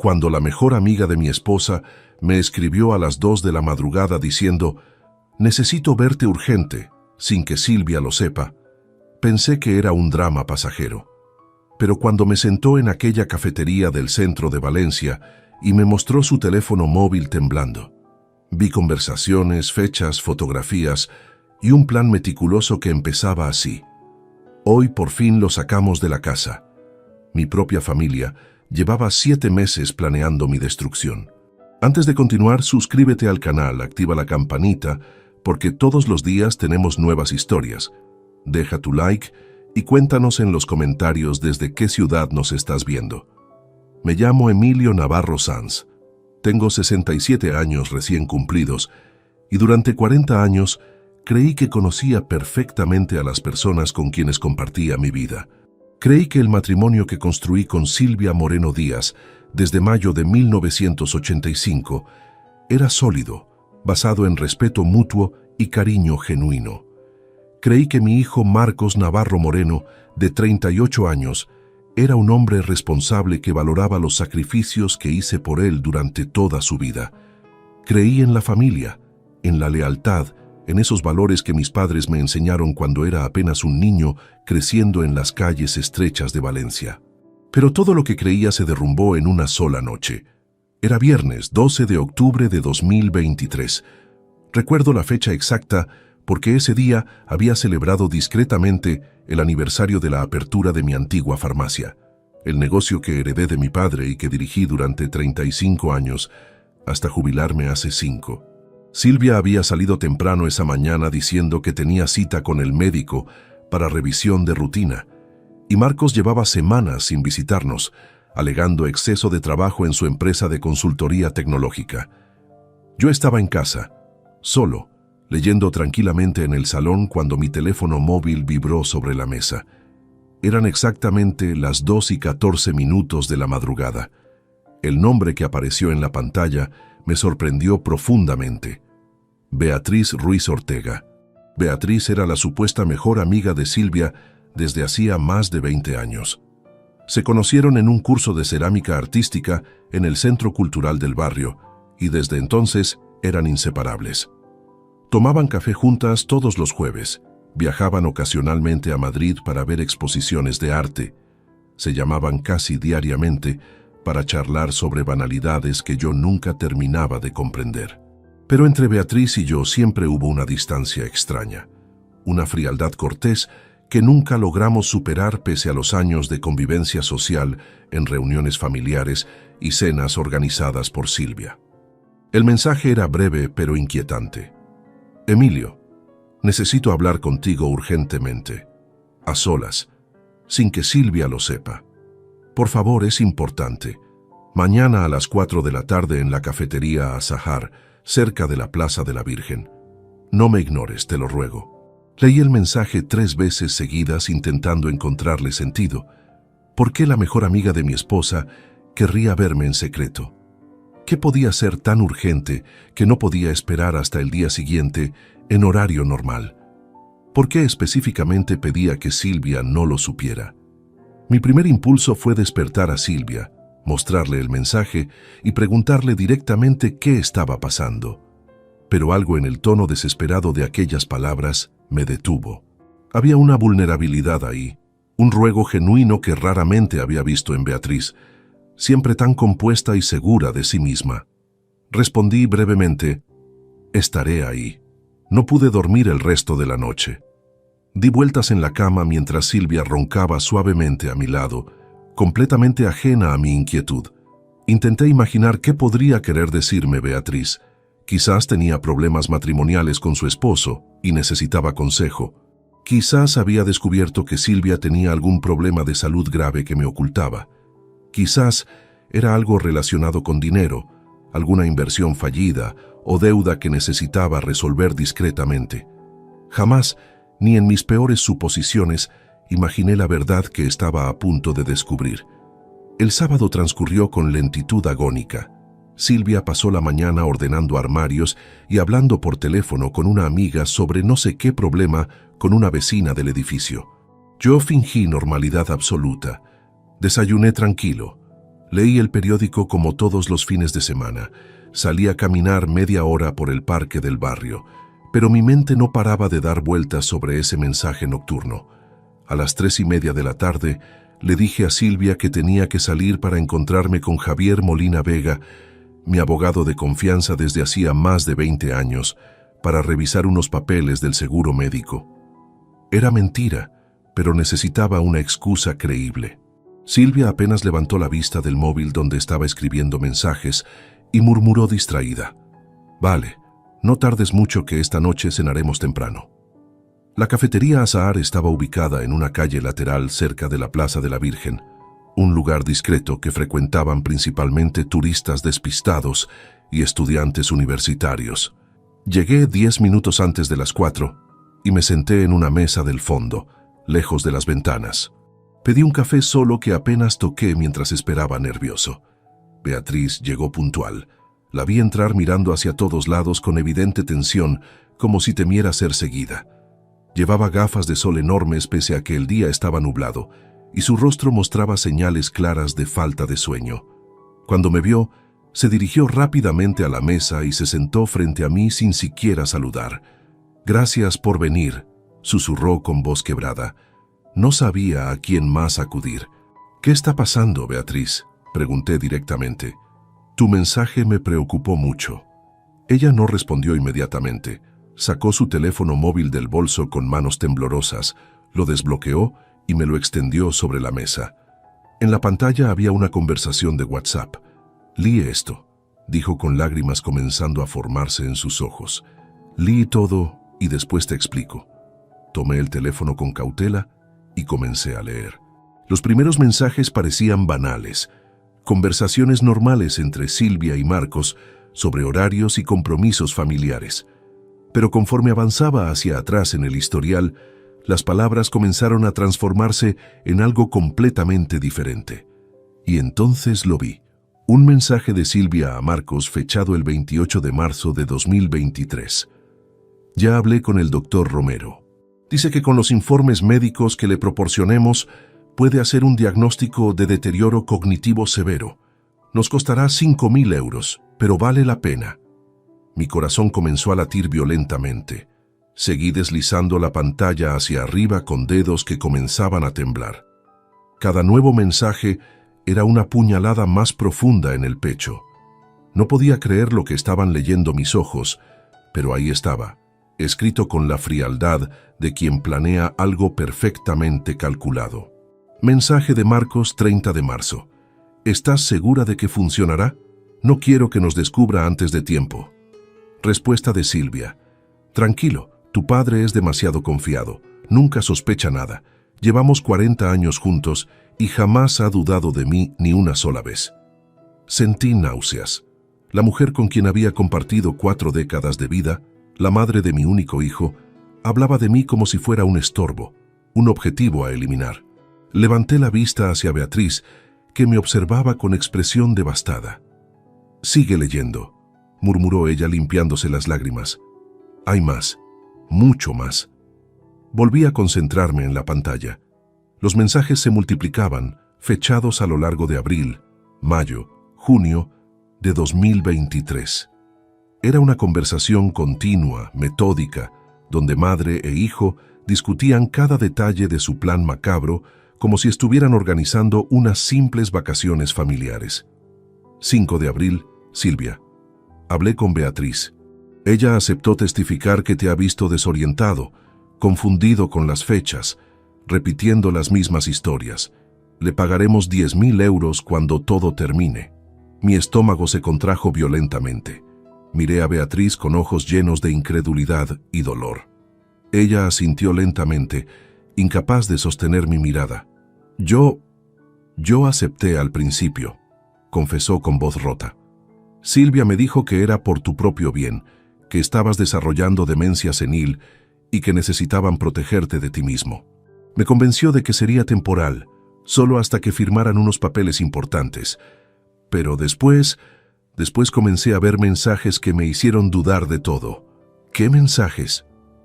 cuando la mejor amiga de mi esposa me escribió a las 2 de la madrugada diciendo: «Necesito verte urgente», sin que Silvia lo sepa. Pensé que era un drama pasajero. Pero cuando me sentó en aquella cafetería del centro de Valencia y me mostró su teléfono móvil temblando, vi conversaciones, fechas, fotografías y un plan meticuloso que empezaba así: «Hoy por fin lo sacamos de la casa». Mi propia familia llevaba 7 meses planeando mi destrucción. Antes de continuar, suscríbete al canal, activa la campanita, porque todos los días tenemos nuevas historias. Deja tu like y cuéntanos en los comentarios desde qué ciudad nos estás viendo. Me llamo Emilio Navarro Sanz. Tengo 67 años recién cumplidos y durante 40 años creí que conocía perfectamente a las personas con quienes compartía mi vida. Creí que el matrimonio que construí con Silvia Moreno Díaz desde mayo de 1985 era sólido, basado en respeto mutuo y cariño genuino. Creí que mi hijo Marcos Navarro Moreno, de 38 años, era un hombre responsable que valoraba los sacrificios que hice por él durante toda su vida. Creí en la familia, en la lealtad, en esos valores que mis padres me enseñaron cuando era apenas un niño creciendo en las calles estrechas de Valencia. Pero todo lo que creía se derrumbó en una sola noche. Era viernes 12 de octubre de 2023. Recuerdo la fecha exacta porque ese día había celebrado discretamente el aniversario de la apertura de mi antigua farmacia, el negocio que heredé de mi padre y que dirigí durante 35 años, hasta jubilarme hace 5. Silvia había salido temprano esa mañana diciendo que tenía cita con el médico para revisión de rutina, y Marcos llevaba semanas sin visitarnos, alegando exceso de trabajo en su empresa de consultoría tecnológica. Yo estaba en casa, solo, leyendo tranquilamente en el salón cuando mi teléfono móvil vibró sobre la mesa. Eran exactamente las 2:14 de la madrugada. El nombre que apareció en la pantalla me sorprendió profundamente. Beatriz Ruiz Ortega. Beatriz era la supuesta mejor amiga de Silvia desde hacía más de 20 años. Se conocieron en un curso de cerámica artística en el Centro Cultural del barrio y desde entonces eran inseparables. Tomaban café juntas todos los jueves, viajaban ocasionalmente a Madrid para ver exposiciones de arte, se llamaban casi diariamente para charlar sobre banalidades que yo nunca terminaba de comprender. Pero entre Beatriz y yo siempre hubo una distancia extraña, una frialdad cortés que nunca logramos superar pese a los años de convivencia social en reuniones familiares y cenas organizadas por Silvia. El mensaje era breve pero inquietante. Emilio, necesito hablar contigo urgentemente, a solas, sin que Silvia lo sepa. Por favor, es importante. Mañana a las 4 de la tarde en la cafetería Azahar, cerca de la Plaza de la Virgen. No me ignores, te lo ruego. Leí el mensaje 3 veces seguidas intentando encontrarle sentido. ¿Por qué la mejor amiga de mi esposa querría verme en secreto? ¿Qué podía ser tan urgente que no podía esperar hasta el día siguiente en horario normal? ¿Por qué específicamente pedía que Silvia no lo supiera? Mi primer impulso fue despertar a Silvia, mostrarle el mensaje y preguntarle directamente qué estaba pasando. Pero algo en el tono desesperado de aquellas palabras me detuvo. Había una vulnerabilidad ahí, un ruego genuino que raramente había visto en Beatriz, siempre tan compuesta y segura de sí misma. Respondí brevemente: «Estaré ahí». No pude dormir el resto de la noche. Di vueltas en la cama mientras Silvia roncaba suavemente a mi lado, completamente ajena a mi inquietud. Intenté imaginar qué podría querer decirme Beatriz. Quizás tenía problemas matrimoniales con su esposo y necesitaba consejo. Quizás había descubierto que Silvia tenía algún problema de salud grave que me ocultaba. Quizás era algo relacionado con dinero, alguna inversión fallida o deuda que necesitaba resolver discretamente. Jamás, ni en mis peores suposiciones, imaginé la verdad que estaba a punto de descubrir. El sábado transcurrió con lentitud agónica. Silvia pasó la mañana ordenando armarios y hablando por teléfono con una amiga sobre no sé qué problema con una vecina del edificio. Yo fingí normalidad absoluta. Desayuné tranquilo. Leí el periódico como todos los fines de semana. Salí a caminar media hora por el parque del barrio, pero mi mente no paraba de dar vueltas sobre ese mensaje nocturno. A las 3:30 de la tarde, le dije a Silvia que tenía que salir para encontrarme con Javier Molina Vega, mi abogado de confianza desde hacía más de 20 años, para revisar unos papeles del seguro médico. Era mentira, pero necesitaba una excusa creíble. Silvia apenas levantó la vista del móvil donde estaba escribiendo mensajes y murmuró distraída: «Vale, no tardes mucho que esta noche cenaremos temprano». La cafetería Azahar estaba ubicada en una calle lateral cerca de la Plaza de la Virgen, un lugar discreto que frecuentaban principalmente turistas despistados y estudiantes universitarios. Llegué 10 minutos antes de las 4 y me senté en una mesa del fondo, lejos de las ventanas. Pedí un café solo que apenas toqué mientras esperaba nervioso. Beatriz llegó puntual. La vi entrar mirando hacia todos lados con evidente tensión, como si temiera ser seguida. Llevaba gafas de sol enormes pese a que el día estaba nublado, y su rostro mostraba señales claras de falta de sueño. Cuando me vio, se dirigió rápidamente a la mesa y se sentó frente a mí sin siquiera saludar. «Gracias por venir», susurró con voz quebrada. No sabía a quién más acudir. «¿Qué está pasando, Beatriz?», pregunté directamente. «Tu mensaje me preocupó mucho». Ella no respondió inmediatamente. Sacó su teléfono móvil del bolso con manos temblorosas, lo desbloqueó y me lo extendió sobre la mesa. En la pantalla había una conversación de WhatsApp. «Lee esto», dijo con lágrimas comenzando a formarse en sus ojos. «Lee todo y después te explico». Tomé el teléfono con cautela y comencé a leer. Los primeros mensajes parecían banales, conversaciones normales entre Silvia y Marcos sobre horarios y compromisos familiares. Pero conforme avanzaba hacia atrás en el historial, las palabras comenzaron a transformarse en algo completamente diferente. Y entonces lo vi. Un mensaje de Silvia a Marcos fechado el 28 de marzo de 2023. «Ya hablé con el doctor Romero. Dice que con los informes médicos que le proporcionemos puede hacer un diagnóstico de deterioro cognitivo severo. Nos costará 5.000 euros, pero vale la pena». Mi corazón comenzó a latir violentamente. Seguí deslizando la pantalla hacia arriba con dedos que comenzaban a temblar. Cada nuevo mensaje era una puñalada más profunda en el pecho. No podía creer lo que estaban leyendo mis ojos, pero ahí estaba, escrito con la frialdad de quien planea algo perfectamente calculado. Mensaje de Marcos, 30 de marzo. ¿Estás segura de que funcionará? No quiero que nos descubra antes de tiempo. Respuesta de Silvia. Tranquilo, tu padre es demasiado confiado, nunca sospecha nada. Llevamos 40 años juntos y jamás ha dudado de mí ni una sola vez. Sentí náuseas. La mujer con quien había compartido 4 décadas de vida, la madre de mi único hijo, hablaba de mí como si fuera un estorbo, un objetivo a eliminar. Levanté la vista hacia Beatriz, que me observaba con expresión devastada. «Sigue leyendo», murmuró ella limpiándose las lágrimas. «Hay más, mucho más». Volví a concentrarme en la pantalla. Los mensajes se multiplicaban, fechados a lo largo de abril, mayo, junio de 2023. Era una conversación continua, metódica, donde madre e hijo discutían cada detalle de su plan macabro como si estuvieran organizando unas simples vacaciones familiares. 5 de abril, Silvia. Hablé con Beatriz. Ella aceptó testificar que te ha visto desorientado, confundido con las fechas, repitiendo las mismas historias. Le pagaremos 10.000 euros cuando todo termine. Mi estómago se contrajo violentamente. Miré a Beatriz con ojos llenos de incredulidad y dolor. Ella asintió lentamente, incapaz de sostener mi mirada. Yo acepté al principio, confesó con voz rota. Silvia me dijo que era por tu propio bien, que estabas desarrollando demencia senil y que necesitaban protegerte de ti mismo. Me convenció de que sería temporal, solo hasta que firmaran unos papeles importantes. Pero después comencé a ver mensajes que me hicieron dudar de todo. ¿Qué mensajes?,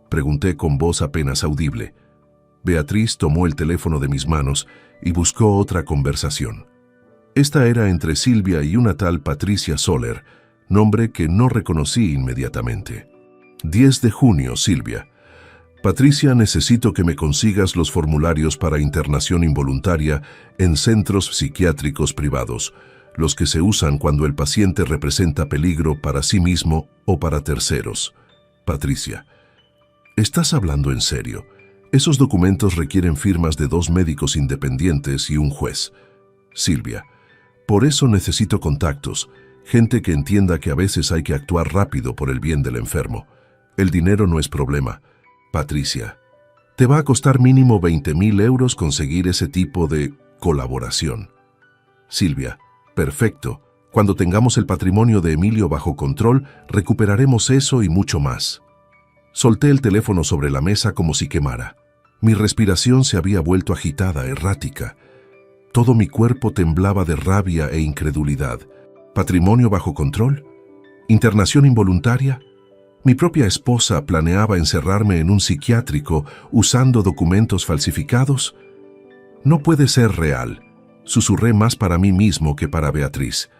pregunté con voz apenas audible. Beatriz tomó el teléfono de mis manos y buscó otra conversación. Esta era entre Silvia y una tal Patricia Soler, nombre que no reconocí inmediatamente. 10 de junio, Silvia. Patricia, necesito que me consigas los formularios para internación involuntaria en centros psiquiátricos privados, los que se usan cuando el paciente representa peligro para sí mismo o para terceros. Patricia. ¿Estás hablando en serio? Esos documentos requieren firmas de 2 médicos independientes y un juez. Silvia. Por eso necesito contactos, gente que entienda que a veces hay que actuar rápido por el bien del enfermo. El dinero no es problema. Patricia. Te va a costar mínimo 20.000 euros conseguir ese tipo de colaboración. Silvia. Perfecto. Cuando tengamos el patrimonio de Emilio bajo control, recuperaremos eso y mucho más. Solté el teléfono sobre la mesa como si quemara. Mi respiración se había vuelto agitada, errática. Todo mi cuerpo temblaba de rabia e incredulidad. ¿Patrimonio bajo control? ¿Internación involuntaria? Mi propia esposa planeaba encerrarme en un psiquiátrico usando documentos falsificados. No puede ser real. Susurré más para mí mismo que para Beatriz.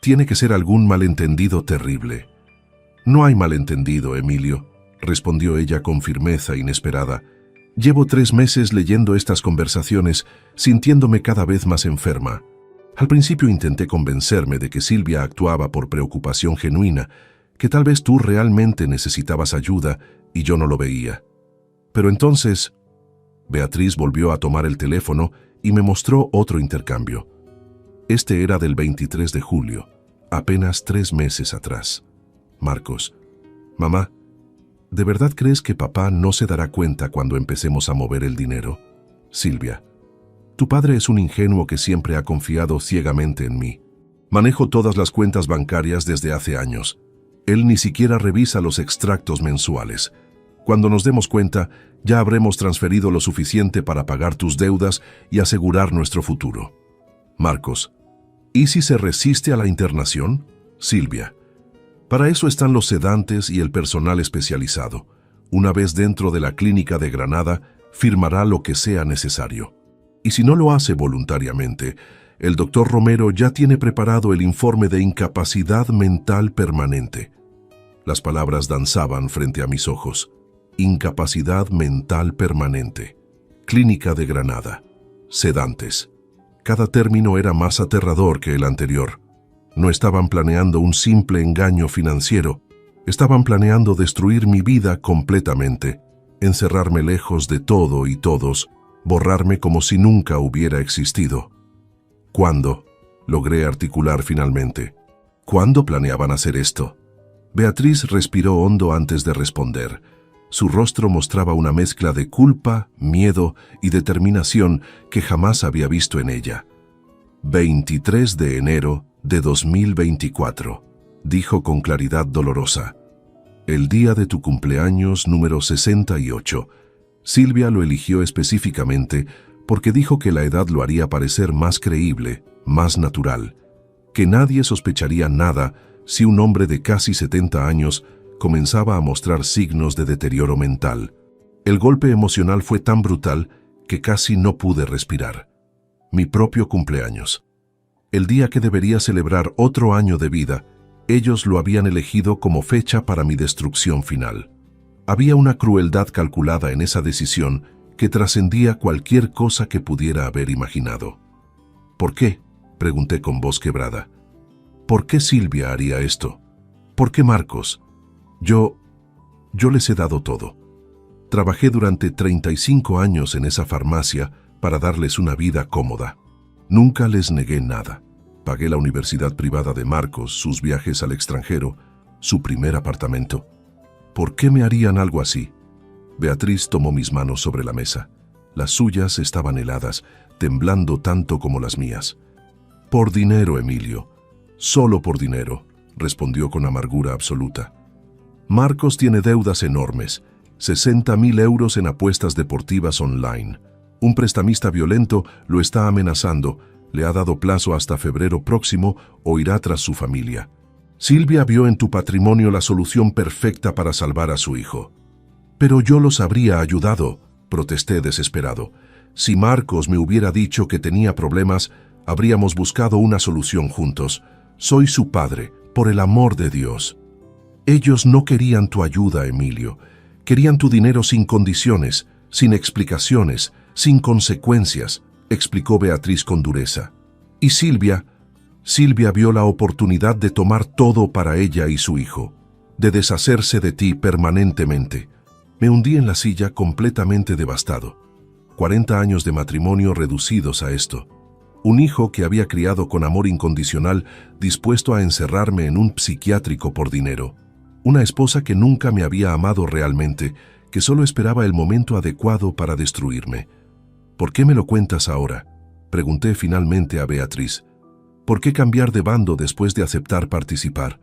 Tiene que ser algún malentendido terrible. No hay malentendido, Emilio, respondió ella con firmeza inesperada. Llevo 3 meses leyendo estas conversaciones, sintiéndome cada vez más enferma. Al principio intenté convencerme de que Silvia actuaba por preocupación genuina, que tal vez tú realmente necesitabas ayuda y yo no lo veía. Pero entonces, Beatriz volvió a tomar el teléfono y me mostró otro intercambio. Este era del 23 de julio, apenas 3 meses atrás. Marcos. Mamá, ¿de verdad crees que papá no se dará cuenta cuando empecemos a mover el dinero? Silvia. Tu padre es un ingenuo que siempre ha confiado ciegamente en mí. Manejo todas las cuentas bancarias desde hace años. Él ni siquiera revisa los extractos mensuales. Cuando nos demos cuenta, ya habremos transferido lo suficiente para pagar tus deudas y asegurar nuestro futuro. Marcos. ¿Y si se resiste a la internación? Silvia. Para eso están los sedantes y el personal especializado. Una vez dentro de la clínica de Granada, firmará lo que sea necesario. Y si no lo hace voluntariamente, el doctor Romero ya tiene preparado el informe de incapacidad mental permanente. Las palabras danzaban frente a mis ojos. Incapacidad mental permanente. Clínica de Granada. Sedantes. Cada término era más aterrador que el anterior. No estaban planeando un simple engaño financiero. Estaban planeando destruir mi vida completamente, encerrarme lejos de todo y todos, borrarme como si nunca hubiera existido. ¿Cuándo? Logré articular finalmente. ¿Cuándo planeaban hacer esto? Beatriz respiró hondo antes de responder. Su rostro mostraba una mezcla de culpa, miedo y determinación que jamás había visto en ella. 23 de enero de 2024, dijo con claridad dolorosa. El día de tu cumpleaños número 68. Silvia lo eligió específicamente porque dijo que la edad lo haría parecer más creíble, más natural, que nadie sospecharía nada si un hombre de casi 70 años comenzaba a mostrar signos de deterioro mental. El golpe emocional fue tan brutal que casi no pude respirar. Mi propio cumpleaños. El día que debería celebrar otro año de vida, ellos lo habían elegido como fecha para mi destrucción final. Había una crueldad calculada en esa decisión que trascendía cualquier cosa que pudiera haber imaginado. ¿Por qué?, pregunté con voz quebrada. ¿Por qué Silvia haría esto? ¿Por qué Marcos? Yo les he dado todo. Trabajé durante 35 años en esa farmacia para darles una vida cómoda. Nunca les negué nada. Pagué la universidad privada de Marcos, sus viajes al extranjero, su primer apartamento. ¿Por qué me harían algo así? Beatriz tomó mis manos sobre la mesa. Las suyas estaban heladas, temblando tanto como las mías. Por dinero, Emilio. Solo por dinero, respondió con amargura absoluta. Marcos tiene deudas enormes, 60.000 euros en apuestas deportivas online. Un prestamista violento lo está amenazando, le ha dado plazo hasta febrero próximo o irá tras su familia. Silvia vio en tu patrimonio la solución perfecta para salvar a su hijo. Pero yo los habría ayudado, protesté desesperado. Si Marcos me hubiera dicho que tenía problemas, Habríamos buscado una solución juntos. Soy su padre, por el amor de Dios. Ellos no querían tu ayuda, Emilio. Querían tu dinero sin condiciones, sin explicaciones, sin consecuencias, explicó Beatriz con dureza. Y Silvia vio la oportunidad de tomar todo para ella y su hijo, de deshacerse de ti permanentemente. Me hundí en la silla completamente devastado. 40 años de matrimonio reducidos a esto. Un hijo que había criado con amor incondicional, dispuesto a encerrarme en un psiquiátrico por dinero. Una esposa que nunca me había amado realmente, que solo esperaba el momento adecuado para destruirme. ¿Por qué me lo cuentas ahora?, pregunté finalmente a Beatriz. ¿Por qué cambiar de bando después de aceptar participar?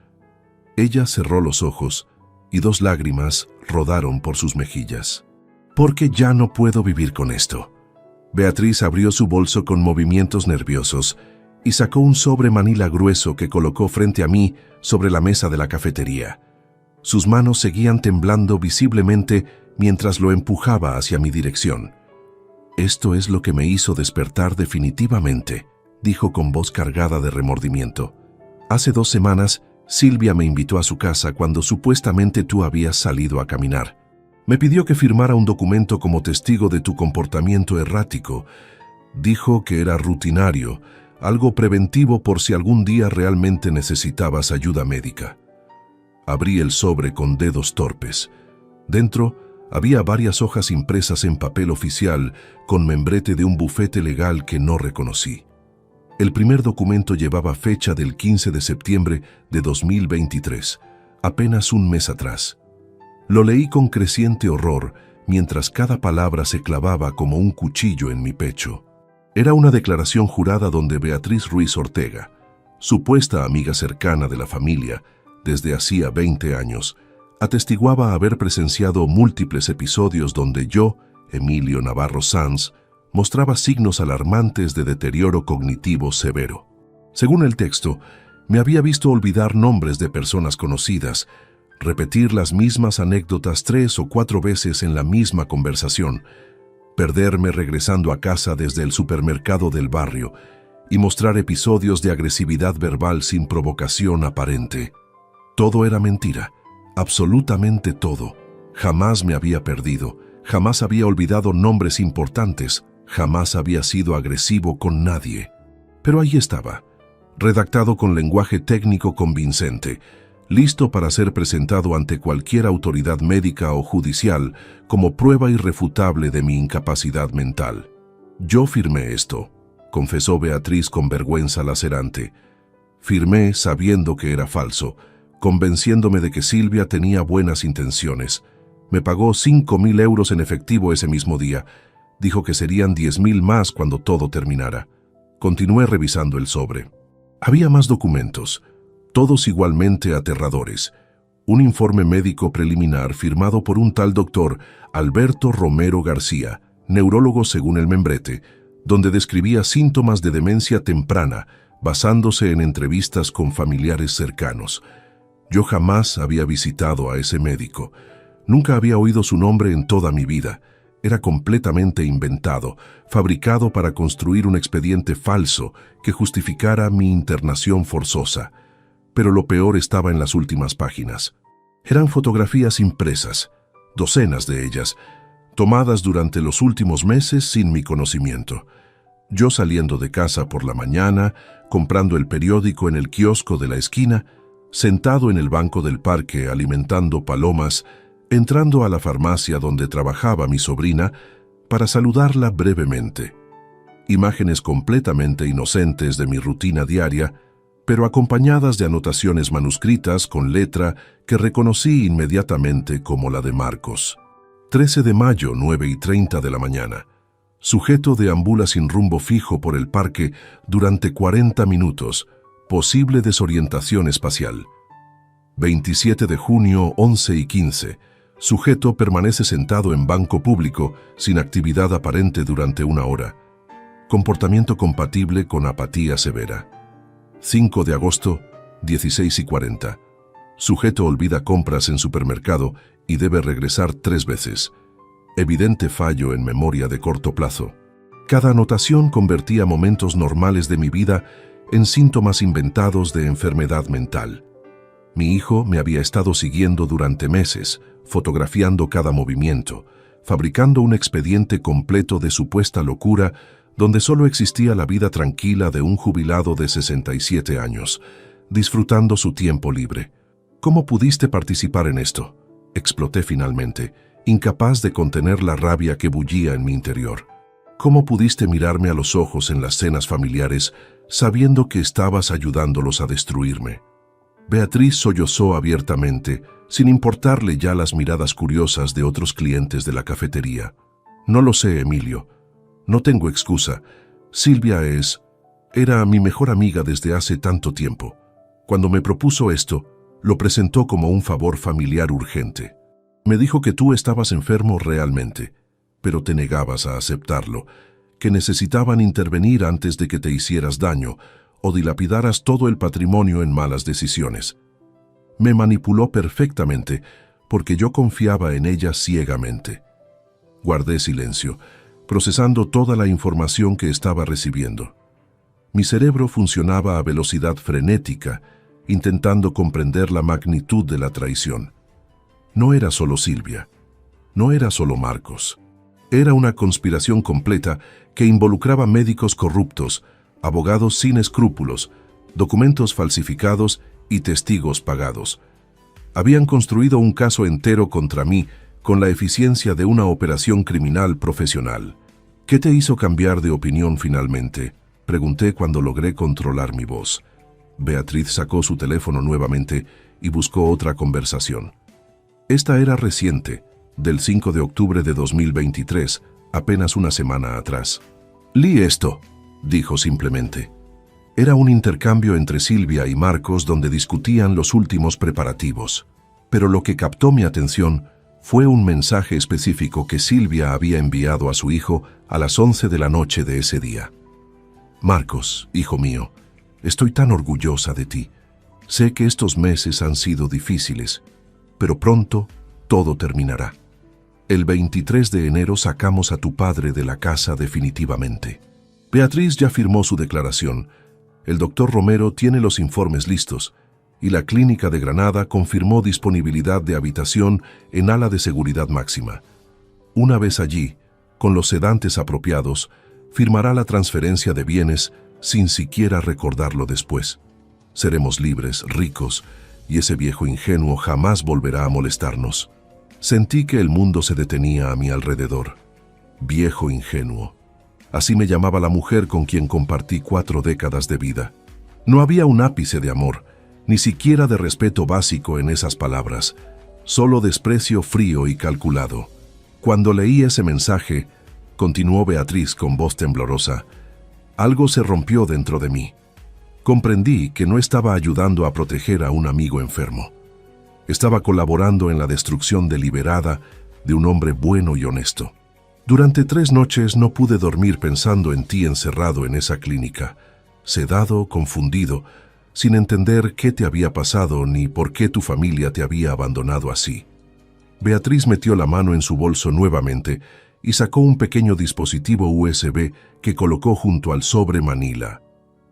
Ella cerró los ojos y 2 lágrimas rodaron por sus mejillas. Porque ya no puedo vivir con esto. Beatriz abrió su bolso con movimientos nerviosos y sacó un sobre manila grueso que colocó frente a mí sobre la mesa de la cafetería. Sus manos seguían temblando visiblemente mientras lo empujaba hacia mi dirección. Esto es lo que me hizo despertar definitivamente, dijo con voz cargada de remordimiento. Hace 2 semanas, Silvia me invitó a su casa cuando supuestamente tú habías salido a caminar. Me pidió que firmara un documento como testigo de tu comportamiento errático. Dijo que era rutinario, algo preventivo por si algún día realmente necesitabas ayuda médica. Abrí el sobre con dedos torpes. Dentro había varias hojas impresas en papel oficial con membrete de un bufete legal que no reconocí. El primer documento llevaba fecha del 15 de septiembre de 2023, apenas un mes atrás. Lo leí con creciente horror mientras cada palabra se clavaba como un cuchillo en mi pecho. Era una declaración jurada donde Beatriz Ruiz Ortega, supuesta amiga cercana de la familia desde hacía 20 años, atestiguaba haber presenciado múltiples episodios donde yo, Emilio Navarro Sanz, mostraba signos alarmantes de deterioro cognitivo severo. Según el texto, me había visto olvidar nombres de personas conocidas, repetir las mismas anécdotas 3 o 4 veces en la misma conversación, perderme regresando a casa desde el supermercado del barrio y mostrar episodios de agresividad verbal sin provocación aparente. Todo era mentira, absolutamente todo. Jamás me había perdido, jamás había olvidado nombres importantes, jamás había sido agresivo con nadie. Pero ahí estaba, redactado con lenguaje técnico convincente, listo para ser presentado ante cualquier autoridad médica o judicial como prueba irrefutable de mi incapacidad mental. Yo firmé esto, confesó Beatriz con vergüenza lacerante. Firmé sabiendo que era falso, convenciéndome de que Silvia tenía buenas intenciones. Me pagó 5.000 euros en efectivo ese mismo día. Dijo que serían 10.000 más cuando todo terminara. Continué revisando el sobre. Había más documentos, todos igualmente aterradores. Un informe médico preliminar firmado por un tal doctor Alberto Romero García, neurólogo según el membrete, donde describía síntomas de demencia temprana, basándose en entrevistas con familiares cercanos. Yo jamás había visitado a ese médico. Nunca había oído su nombre en toda mi vida. Era completamente inventado, fabricado para construir un expediente falso que justificara mi internación forzosa. Pero lo peor estaba en las últimas páginas. Eran fotografías impresas, docenas de ellas, tomadas durante los últimos meses sin mi conocimiento. Yo saliendo de casa por la mañana, comprando el periódico en el kiosco de la esquina, sentado en el banco del parque alimentando palomas, entrando a la farmacia donde trabajaba mi sobrina para saludarla brevemente. Imágenes completamente inocentes de mi rutina diaria, pero acompañadas de anotaciones manuscritas con letra que reconocí inmediatamente como la de Marcos. 13 de mayo, 9:30 de la mañana. Sujeto deambula sin rumbo fijo por el parque durante 40 minutos. Posible desorientación espacial. 27 de junio, 11:15. Sujeto permanece sentado en banco público sin actividad aparente durante 1 hora. Comportamiento compatible con apatía severa. 5 de agosto, 16:40. Sujeto olvida compras en supermercado y debe regresar 3 veces. Evidente fallo en memoria de corto plazo. Cada anotación convertía momentos normales de mi vida en síntomas inventados de enfermedad mental. Mi hijo me había estado siguiendo durante meses, fotografiando cada movimiento, fabricando un expediente completo de supuesta locura donde solo existía la vida tranquila de un jubilado de 67 años, disfrutando su tiempo libre. ¿Cómo pudiste participar en esto?, exploté finalmente, incapaz de contener la rabia que bullía en mi interior. ¿Cómo pudiste mirarme a los ojos en las cenas familiares sabiendo que estabas ayudándolos a destruirme? Beatriz sollozó abiertamente, sin importarle ya las miradas curiosas de otros clientes de la cafetería. No lo sé, Emilio. No tengo excusa. Silvia era mi mejor amiga desde hace tanto tiempo. Cuando me propuso esto, lo presentó como un favor familiar urgente. Me dijo que tú estabas enfermo realmente, pero te negabas a aceptarlo, que necesitaban intervenir antes de que te hicieras daño o dilapidaras todo el patrimonio en malas decisiones. Me manipuló perfectamente porque yo confiaba en ella ciegamente. Guardé silencio, procesando toda la información que estaba recibiendo. Mi cerebro funcionaba a velocidad frenética, intentando comprender la magnitud de la traición. No era solo Silvia, no era solo Marcos. Era una conspiración completa que involucraba médicos corruptos, abogados sin escrúpulos, documentos falsificados y testigos pagados. Habían construido un caso entero contra mí con la eficiencia de una operación criminal profesional. ¿Qué te hizo cambiar de opinión finalmente?, pregunté cuando logré controlar mi voz. Beatriz sacó su teléfono nuevamente y buscó otra conversación. Esta era reciente, del 5 de octubre de 2023, apenas una semana atrás. «Lee esto», dijo simplemente. Era un intercambio entre Silvia y Marcos donde discutían los últimos preparativos. Pero lo que captó mi atención fue un mensaje específico que Silvia había enviado a su hijo a las 11 de la noche de ese día. «Marcos, hijo mío, estoy tan orgullosa de ti. Sé que estos meses han sido difíciles, pero pronto todo terminará. El 23 de enero sacamos a tu padre de la casa definitivamente». Beatriz ya firmó su declaración. El doctor Romero tiene los informes listos y la clínica de Granada confirmó disponibilidad de habitación en ala de seguridad máxima. Una vez allí, con los sedantes apropiados, firmará la transferencia de bienes sin siquiera recordarlo después. Seremos libres, ricos, y ese viejo ingenuo jamás volverá a molestarnos. Sentí que el mundo se detenía a mi alrededor. Viejo ingenuo. Así me llamaba la mujer con quien compartí 4 décadas de vida. No había un ápice de amor, ni siquiera de respeto básico en esas palabras, solo desprecio frío y calculado. Cuando leí ese mensaje, continuó Beatriz con voz temblorosa, algo se rompió dentro de mí. Comprendí que no estaba ayudando a proteger a un amigo enfermo. Estaba colaborando en la destrucción deliberada de un hombre bueno y honesto. Durante 3 noches no pude dormir pensando en ti encerrado en esa clínica, sedado, confundido, sin entender qué te había pasado ni por qué tu familia te había abandonado así. Beatriz metió la mano en su bolso nuevamente y sacó un pequeño dispositivo USB que colocó junto al sobre manila.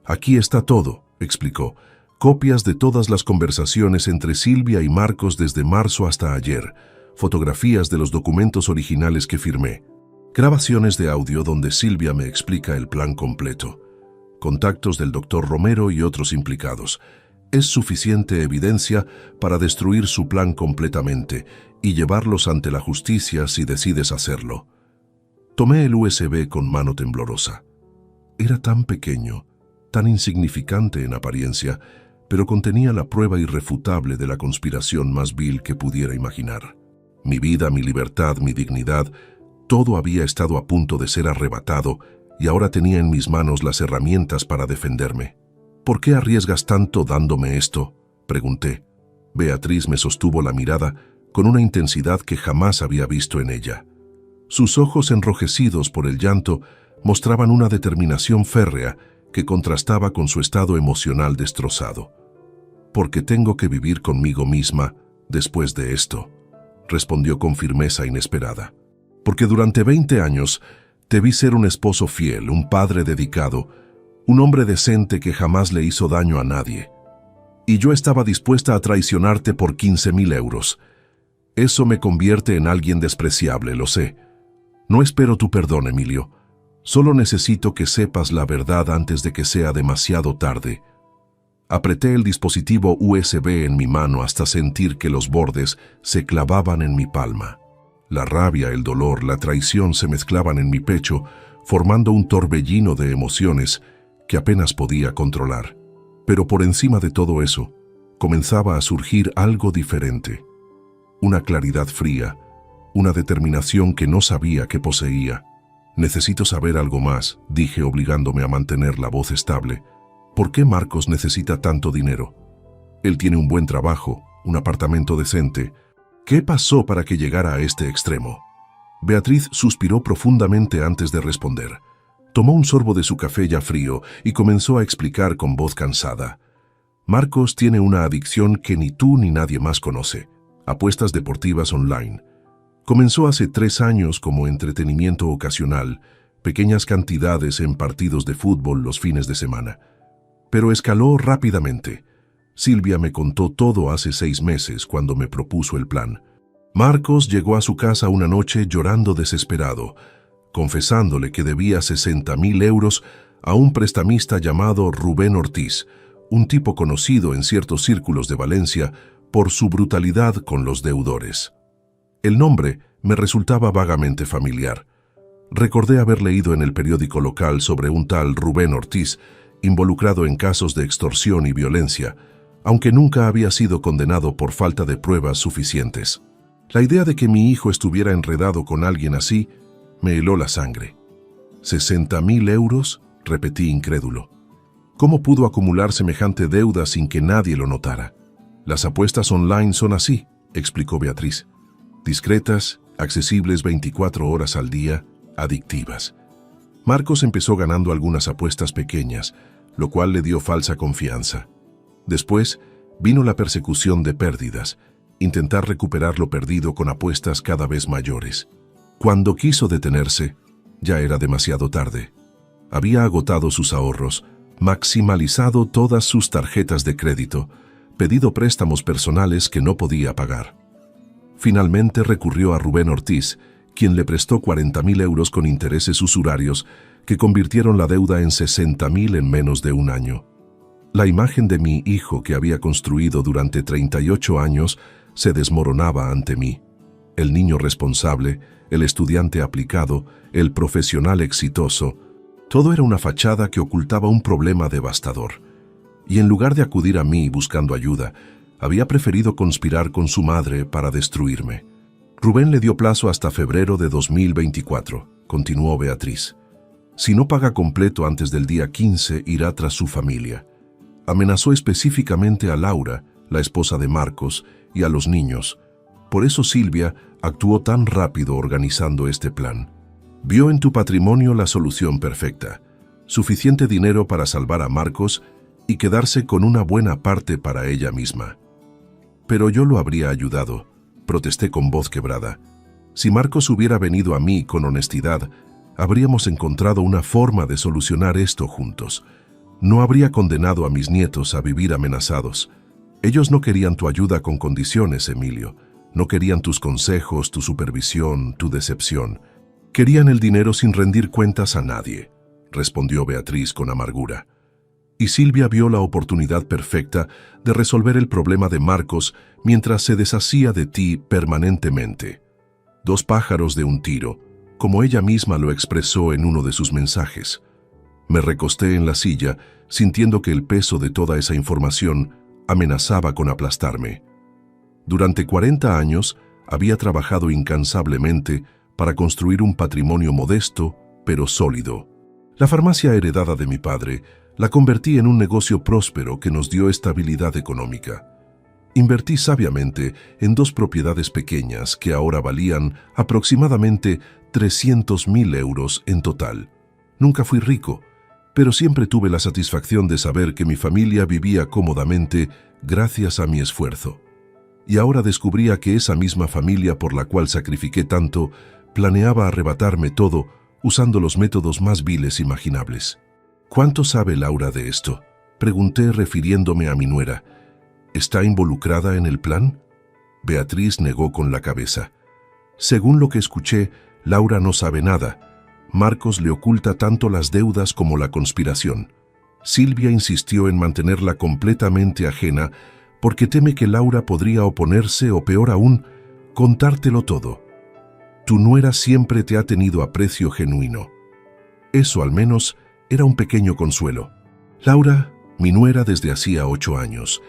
«Aquí está todo», explicó, «copias de todas las conversaciones entre Silvia y Marcos desde marzo hasta ayer, fotografías de los documentos originales que firmé, grabaciones de audio donde Silvia me explica el plan completo, contactos del doctor Romero y otros implicados. Es suficiente evidencia para destruir su plan completamente y llevarlos ante la justicia si decides hacerlo». Tomé el USB con mano temblorosa. Era tan pequeño, tan insignificante en apariencia, pero contenía la prueba irrefutable de la conspiración más vil que pudiera imaginar. Mi vida, mi libertad, mi dignidad, todo había estado a punto de ser arrebatado y ahora tenía en mis manos las herramientas para defenderme. «¿Por qué arriesgas tanto dándome esto?», pregunté. Beatriz me sostuvo la mirada con una intensidad que jamás había visto en ella. Sus ojos enrojecidos por el llanto mostraban una determinación férrea que contrastaba con su estado emocional destrozado. «Porque tengo que vivir conmigo misma después de esto», respondió con firmeza inesperada. «Porque durante 20 años Te vi ser un esposo fiel, un padre dedicado, un hombre decente que jamás le hizo daño a nadie. Y yo estaba dispuesta a traicionarte por 15.000 euros. Eso me convierte en alguien despreciable, lo sé. No espero tu perdón, Emilio. Solo necesito que sepas la verdad antes de que sea demasiado tarde. Apreté el dispositivo USB en mi mano hasta sentir que los bordes se clavaban en mi palma. La rabia, el dolor, la traición se mezclaban en mi pecho, formando un torbellino de emociones que apenas podía controlar. Pero por encima de todo eso, comenzaba a surgir algo diferente. Una claridad fría, una determinación que no sabía que poseía. Necesito saber algo más, dije obligándome a mantener la voz estable. ¿Por qué Marcos necesita tanto dinero? Él tiene un buen trabajo, un apartamento decente. ¿Qué pasó para que llegara a este extremo? Beatriz suspiró profundamente antes de responder. Tomó un sorbo de su café ya frío y comenzó a explicar con voz cansada. Marcos tiene una adicción que ni tú ni nadie más conoce. Apuestas deportivas online. Comenzó hace 3 años como entretenimiento ocasional, pequeñas cantidades en partidos de fútbol los fines de semana. Pero escaló rápidamente. Silvia me contó todo hace 6 meses cuando me propuso el plan. Marcos llegó a su casa una noche llorando desesperado, confesándole que debía 60.000 euros a un prestamista llamado Rubén Ortiz, un tipo conocido en ciertos círculos de Valencia por su brutalidad con los deudores. El nombre me resultaba vagamente familiar. Recordé haber leído en el periódico local sobre un tal Rubén Ortiz involucrado en casos de extorsión y violencia, aunque nunca había sido condenado por falta de pruebas suficientes. La idea de que mi hijo estuviera enredado con alguien así me heló la sangre. ¿60.000 euros? Repetí incrédulo. ¿Cómo pudo acumular semejante deuda sin que nadie lo notara? Las apuestas online son así, explicó Beatriz. Discretas, accesibles 24 horas al día, adictivas. Marcos empezó ganando algunas apuestas pequeñas, lo cual le dio falsa confianza. Después vino la persecución de pérdidas, intentar recuperar lo perdido con apuestas cada vez mayores. Cuando quiso detenerse, ya era demasiado tarde. Había agotado sus ahorros, maximalizado todas sus tarjetas de crédito, pedido préstamos personales que no podía pagar. Finalmente recurrió a Rubén Ortiz, quien le prestó 40.000 euros con intereses usurarios que convirtieron la deuda en 60.000 en menos de un año. La imagen de mi hijo que había construido durante 38 años se desmoronaba ante mí. El niño responsable, el estudiante aplicado, el profesional exitoso, todo era una fachada que ocultaba un problema devastador. Y en lugar de acudir a mí buscando ayuda, había preferido conspirar con su madre para destruirme. Rubén le dio plazo hasta febrero de 2024, continuó Beatriz. Si no paga completo antes del día 15, irá tras su familia. Amenazó específicamente a Laura, la esposa de Marcos, y a los niños. Por eso Silvia actuó tan rápido organizando este plan. Vio en tu patrimonio la solución perfecta. Suficiente dinero para salvar a Marcos y quedarse con una buena parte para ella misma. Pero yo lo habría ayudado, protesté con voz quebrada. Si Marcos hubiera venido a mí con honestidad, habríamos encontrado una forma de solucionar esto juntos. No habría condenado a mis nietos a vivir amenazados. Ellos no querían tu ayuda con condiciones, Emilio. No querían tus consejos, tu supervisión, tu decepción. Querían el dinero sin rendir cuentas a nadie, respondió Beatriz con amargura. Y Silvia vio la oportunidad perfecta de resolver el problema de Marcos mientras se deshacía de ti permanentemente. 2 pájaros de un tiro, como ella misma lo expresó en uno de sus mensajes. Me recosté en la silla, sintiendo que el peso de toda esa información amenazaba con aplastarme. Durante 40 años había trabajado incansablemente para construir un patrimonio modesto, pero sólido. La farmacia heredada de mi padre la convertí en un negocio próspero que nos dio estabilidad económica. Invertí sabiamente en 2 propiedades pequeñas que ahora valían aproximadamente 300.000 euros en total. Nunca fui rico, pero siempre tuve la satisfacción de saber que mi familia vivía cómodamente gracias a mi esfuerzo. Y ahora descubría que esa misma familia por la cual sacrifiqué tanto planeaba arrebatarme todo usando los métodos más viles imaginables. ¿Cuánto sabe Laura de esto?, pregunté refiriéndome a mi nuera. ¿Está involucrada en el plan? Beatriz negó con la cabeza. Según lo que escuché, Laura no sabe nada. Marcos le oculta tanto las deudas como la conspiración. Silvia insistió en mantenerla completamente ajena porque teme que Laura podría oponerse o, peor aún, contártelo todo. Tu nuera siempre te ha tenido aprecio genuino. Eso, al menos, era un pequeño consuelo. Laura, mi nuera desde hacía 8 años,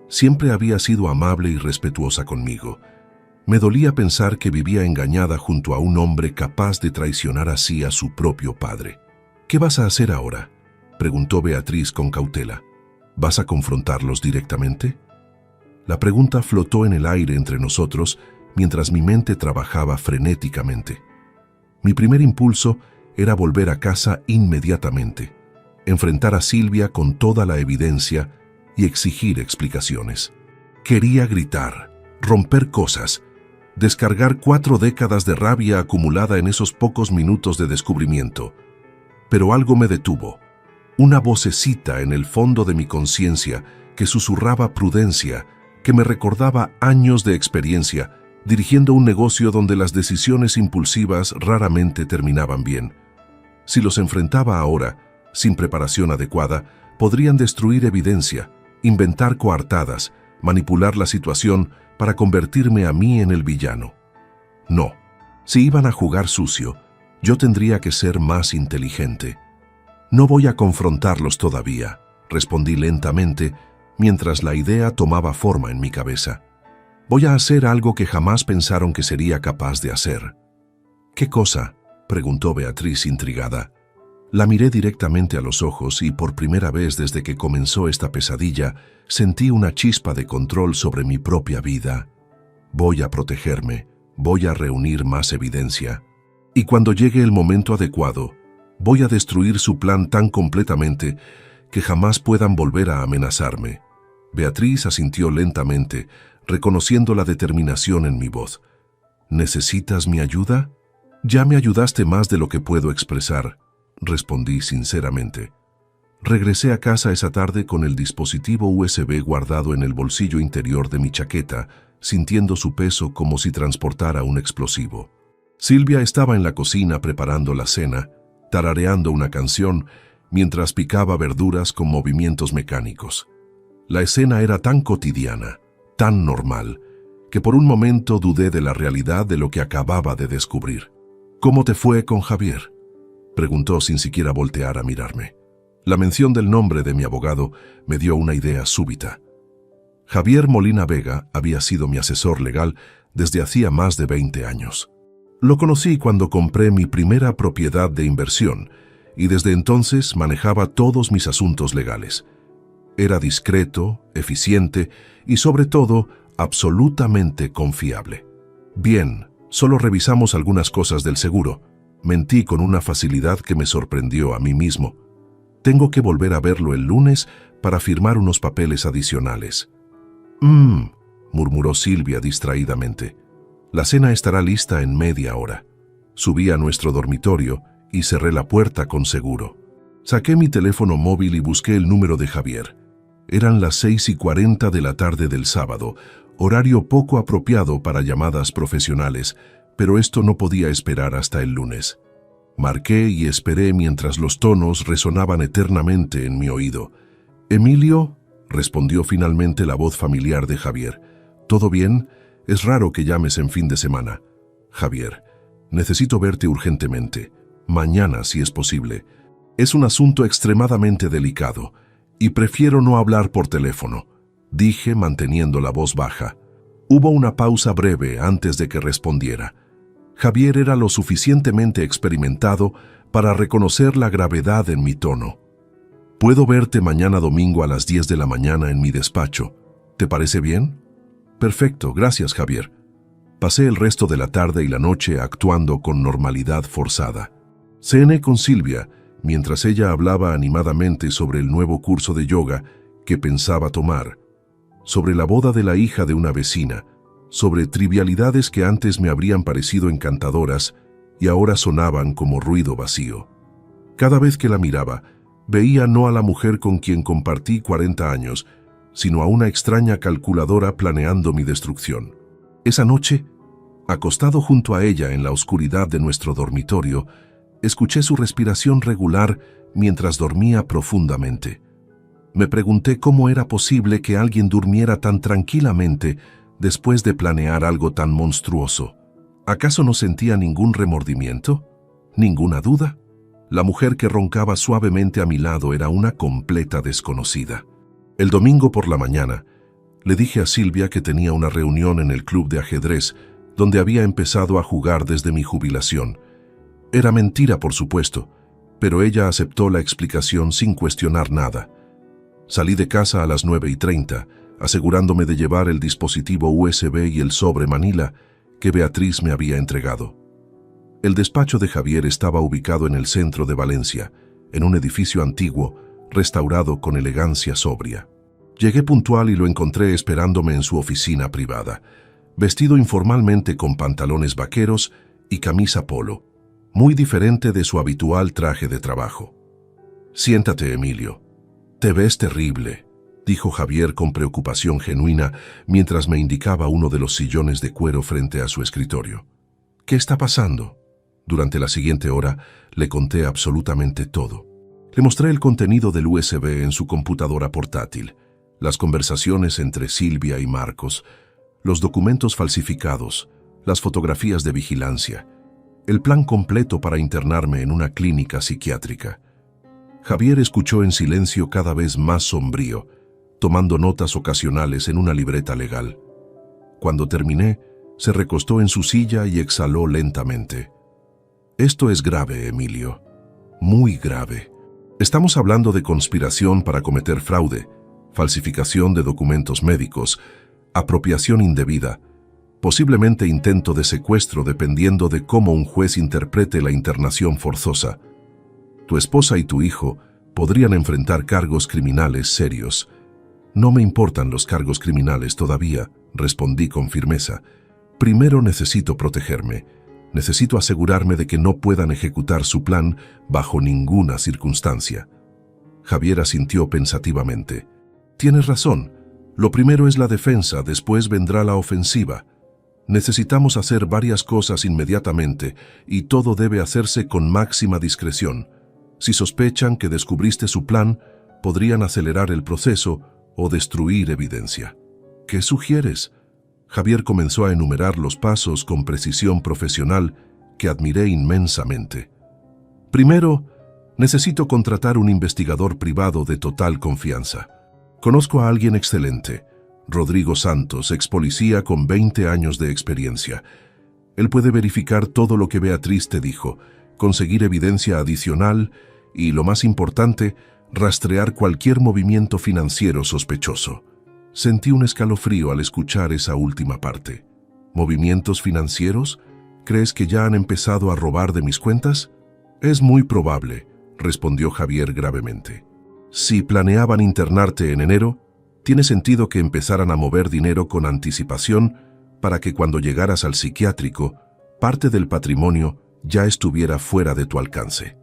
siempre había sido amable y respetuosa conmigo. Me dolía pensar que vivía engañada junto a un hombre capaz de traicionar así a su propio padre. ¿Qué vas a hacer ahora?, preguntó Beatriz con cautela. ¿Vas a confrontarlos directamente? La pregunta flotó en el aire entre nosotros mientras mi mente trabajaba frenéticamente. Mi primer impulso era volver a casa inmediatamente, enfrentar a Silvia con toda la evidencia y exigir explicaciones. Quería gritar, romper cosas, descargar 4 décadas de rabia acumulada en esos pocos minutos de descubrimiento. Pero algo me detuvo. Una vocecita en el fondo de mi conciencia que susurraba prudencia, que me recordaba años de experiencia dirigiendo un negocio donde las decisiones impulsivas raramente terminaban bien. Si los enfrentaba ahora, sin preparación adecuada, podrían destruir evidencia, inventar coartadas, manipular la situación para convertirme a mí en el villano. No, si iban a jugar sucio, yo tendría que ser más inteligente. No voy a confrontarlos todavía, respondí lentamente, mientras la idea tomaba forma en mi cabeza. Voy a hacer algo que jamás pensaron que sería capaz de hacer. ¿Qué cosa?, preguntó Beatriz intrigada. La miré directamente a los ojos y por primera vez desde que comenzó esta pesadilla, sentí una chispa de control sobre mi propia vida. Voy a protegerme, voy a reunir más evidencia. Y cuando llegue el momento adecuado, voy a destruir su plan tan completamente que jamás puedan volver a amenazarme. Beatriz asintió lentamente, reconociendo la determinación en mi voz. ¿Necesitas mi ayuda? Ya me ayudaste más de lo que puedo expresar, respondí sinceramente. Regresé a casa esa tarde con el dispositivo USB guardado en el bolsillo interior de mi chaqueta, sintiendo su peso como si transportara un explosivo. Silvia estaba en la cocina preparando la cena, tarareando una canción, mientras picaba verduras con movimientos mecánicos. La escena era tan cotidiana, tan normal, que por un momento dudé de la realidad de lo que acababa de descubrir. ¿Cómo te fue con Javier?, preguntó sin siquiera voltear a mirarme. La mención del nombre de mi abogado me dio una idea súbita. Javier Molina Vega había sido mi asesor legal desde hacía más de 20 años. Lo conocí cuando compré mi primera propiedad de inversión y desde entonces manejaba todos mis asuntos legales. Era discreto, eficiente y sobre todo absolutamente confiable. Bien, solo revisamos algunas cosas del seguro. Mentí con una facilidad que me sorprendió a mí mismo. Tengo que volver a verlo el lunes para firmar unos papeles adicionales. Murmuró Silvia distraídamente. La cena estará lista en media hora. Subí a nuestro dormitorio y cerré la puerta con seguro. Saqué mi teléfono móvil y busqué el número de Javier. Eran las 6:40 de la tarde del sábado, horario poco apropiado para llamadas profesionales, pero esto no podía esperar hasta el lunes. Marqué y esperé mientras los tonos resonaban eternamente en mi oído. «Emilio», respondió finalmente la voz familiar de Javier. «¿Todo bien? Es raro que llames en fin de semana». «Javier, necesito verte urgentemente. Mañana, si es posible. Es un asunto extremadamente delicado y prefiero no hablar por teléfono», dije manteniendo la voz baja. Hubo una pausa breve antes de que respondiera. Javier era lo suficientemente experimentado para reconocer la gravedad en mi tono. «Puedo verte mañana domingo a las 10 de la mañana en mi despacho. ¿Te parece bien?» «Perfecto, gracias, Javier». Pasé el resto de la tarde y la noche actuando con normalidad forzada. Cené con Silvia, mientras ella hablaba animadamente sobre el nuevo curso de yoga que pensaba tomar, sobre la boda de la hija de una vecina, sobre trivialidades que antes me habrían parecido encantadoras y ahora sonaban como ruido vacío. Cada vez que la miraba, veía no a la mujer con quien compartí 40 años, sino a una extraña calculadora planeando mi destrucción. Esa noche, acostado junto a ella en la oscuridad de nuestro dormitorio, escuché su respiración regular mientras dormía profundamente. Me pregunté cómo era posible que alguien durmiera tan tranquilamente después de planear algo tan monstruoso. ¿Acaso no sentía ningún remordimiento? ¿Ninguna duda? La mujer que roncaba suavemente a mi lado era una completa desconocida. El domingo por la mañana, le dije a Silvia que tenía una reunión en el club de ajedrez donde había empezado a jugar desde mi jubilación. Era mentira, por supuesto, pero ella aceptó la explicación sin cuestionar nada. Salí de casa a las 9:30, asegurándome de llevar el dispositivo USB y el sobre Manila que Beatriz me había entregado. El despacho de Javier estaba ubicado en el centro de Valencia, en un edificio antiguo, restaurado con elegancia sobria. Llegué puntual y lo encontré esperándome en su oficina privada, vestido informalmente con pantalones vaqueros y camisa polo, muy diferente de su habitual traje de trabajo. «Siéntate, Emilio. Te ves terrible», dijo Javier con preocupación genuina mientras me indicaba uno de los sillones de cuero frente a su escritorio. «¿Qué está pasando?». Durante la siguiente hora le conté absolutamente todo. Le mostré el contenido del USB en su computadora portátil, las conversaciones entre Silvia y Marcos, los documentos falsificados, las fotografías de vigilancia, el plan completo para internarme en una clínica psiquiátrica. Javier escuchó en silencio cada vez más sombrío, tomando notas ocasionales en una libreta legal. Cuando terminé, se recostó en su silla y exhaló lentamente. «Esto es grave, Emilio. Muy grave. Estamos hablando de conspiración para cometer fraude, falsificación de documentos médicos, apropiación indebida, posiblemente intento de secuestro dependiendo de cómo un juez interprete la internación forzosa. Tu esposa y tu hijo podrían enfrentar cargos criminales serios». «No me importan los cargos criminales todavía», respondí con firmeza. «Primero necesito protegerme. Necesito asegurarme de que no puedan ejecutar su plan bajo ninguna circunstancia». Javier asintió pensativamente. «Tienes razón. Lo primero es la defensa, después vendrá la ofensiva. Necesitamos hacer varias cosas inmediatamente y todo debe hacerse con máxima discreción. Si sospechan que descubriste su plan, podrían acelerar el proceso o destruir evidencia». «¿Qué sugieres?». Javier comenzó a enumerar los pasos con precisión profesional que admiré inmensamente. «Primero, necesito contratar un investigador privado de total confianza. Conozco a alguien excelente, Rodrigo Santos, ex policía con 20 años de experiencia. Él puede verificar todo lo que Beatriz te dijo, conseguir evidencia adicional y, lo más importante, rastrear cualquier movimiento financiero sospechoso». Sentí un escalofrío al escuchar esa última parte. «¿Movimientos financieros? ¿Crees que ya han empezado a robar de mis cuentas?». «Es muy probable», respondió Javier gravemente. «Si planeaban internarte en enero, tiene sentido que empezaran a mover dinero con anticipación para que cuando llegaras al psiquiátrico, parte del patrimonio ya estuviera fuera de tu alcance».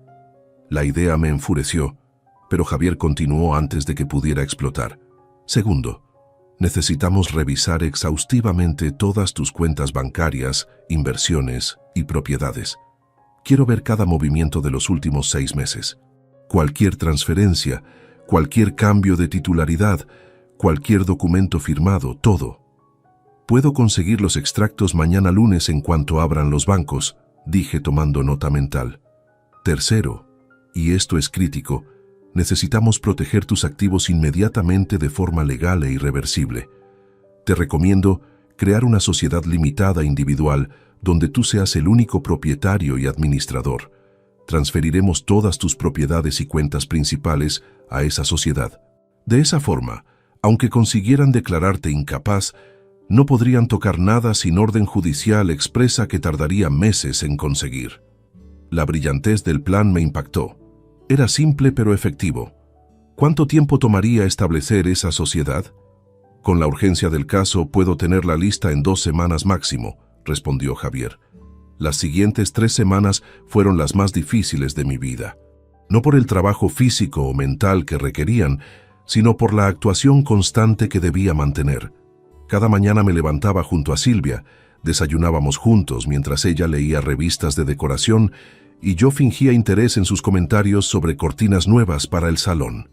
La idea me enfureció, pero Javier continuó antes de que pudiera explotar. «Segundo, necesitamos revisar exhaustivamente todas tus cuentas bancarias, inversiones y propiedades. Quiero ver cada movimiento de los últimos 6 meses. Cualquier transferencia, cualquier cambio de titularidad, cualquier documento firmado, todo». «Puedo conseguir los extractos mañana lunes en cuanto abran los bancos», dije tomando nota mental. «Tercero, y esto es crítico, necesitamos proteger tus activos inmediatamente de forma legal e irreversible. Te recomiendo crear una sociedad limitada individual donde tú seas el único propietario y administrador. Transferiremos todas tus propiedades y cuentas principales a esa sociedad. De esa forma, aunque consiguieran declararte incapaz, no podrían tocar nada sin orden judicial expresa que tardaría meses en conseguir». La brillantez del plan me impactó. Era simple pero efectivo. ¿Cuánto tiempo tomaría establecer esa sociedad? «Con la urgencia del caso puedo tener la lista en 2 semanas máximo», respondió Javier. Las siguientes 3 semanas fueron las más difíciles de mi vida. No por el trabajo físico o mental que requerían, sino por la actuación constante que debía mantener. Cada mañana me levantaba junto a Silvia, desayunábamos juntos mientras ella leía revistas de decoración y yo fingía interés en sus comentarios sobre cortinas nuevas para el salón.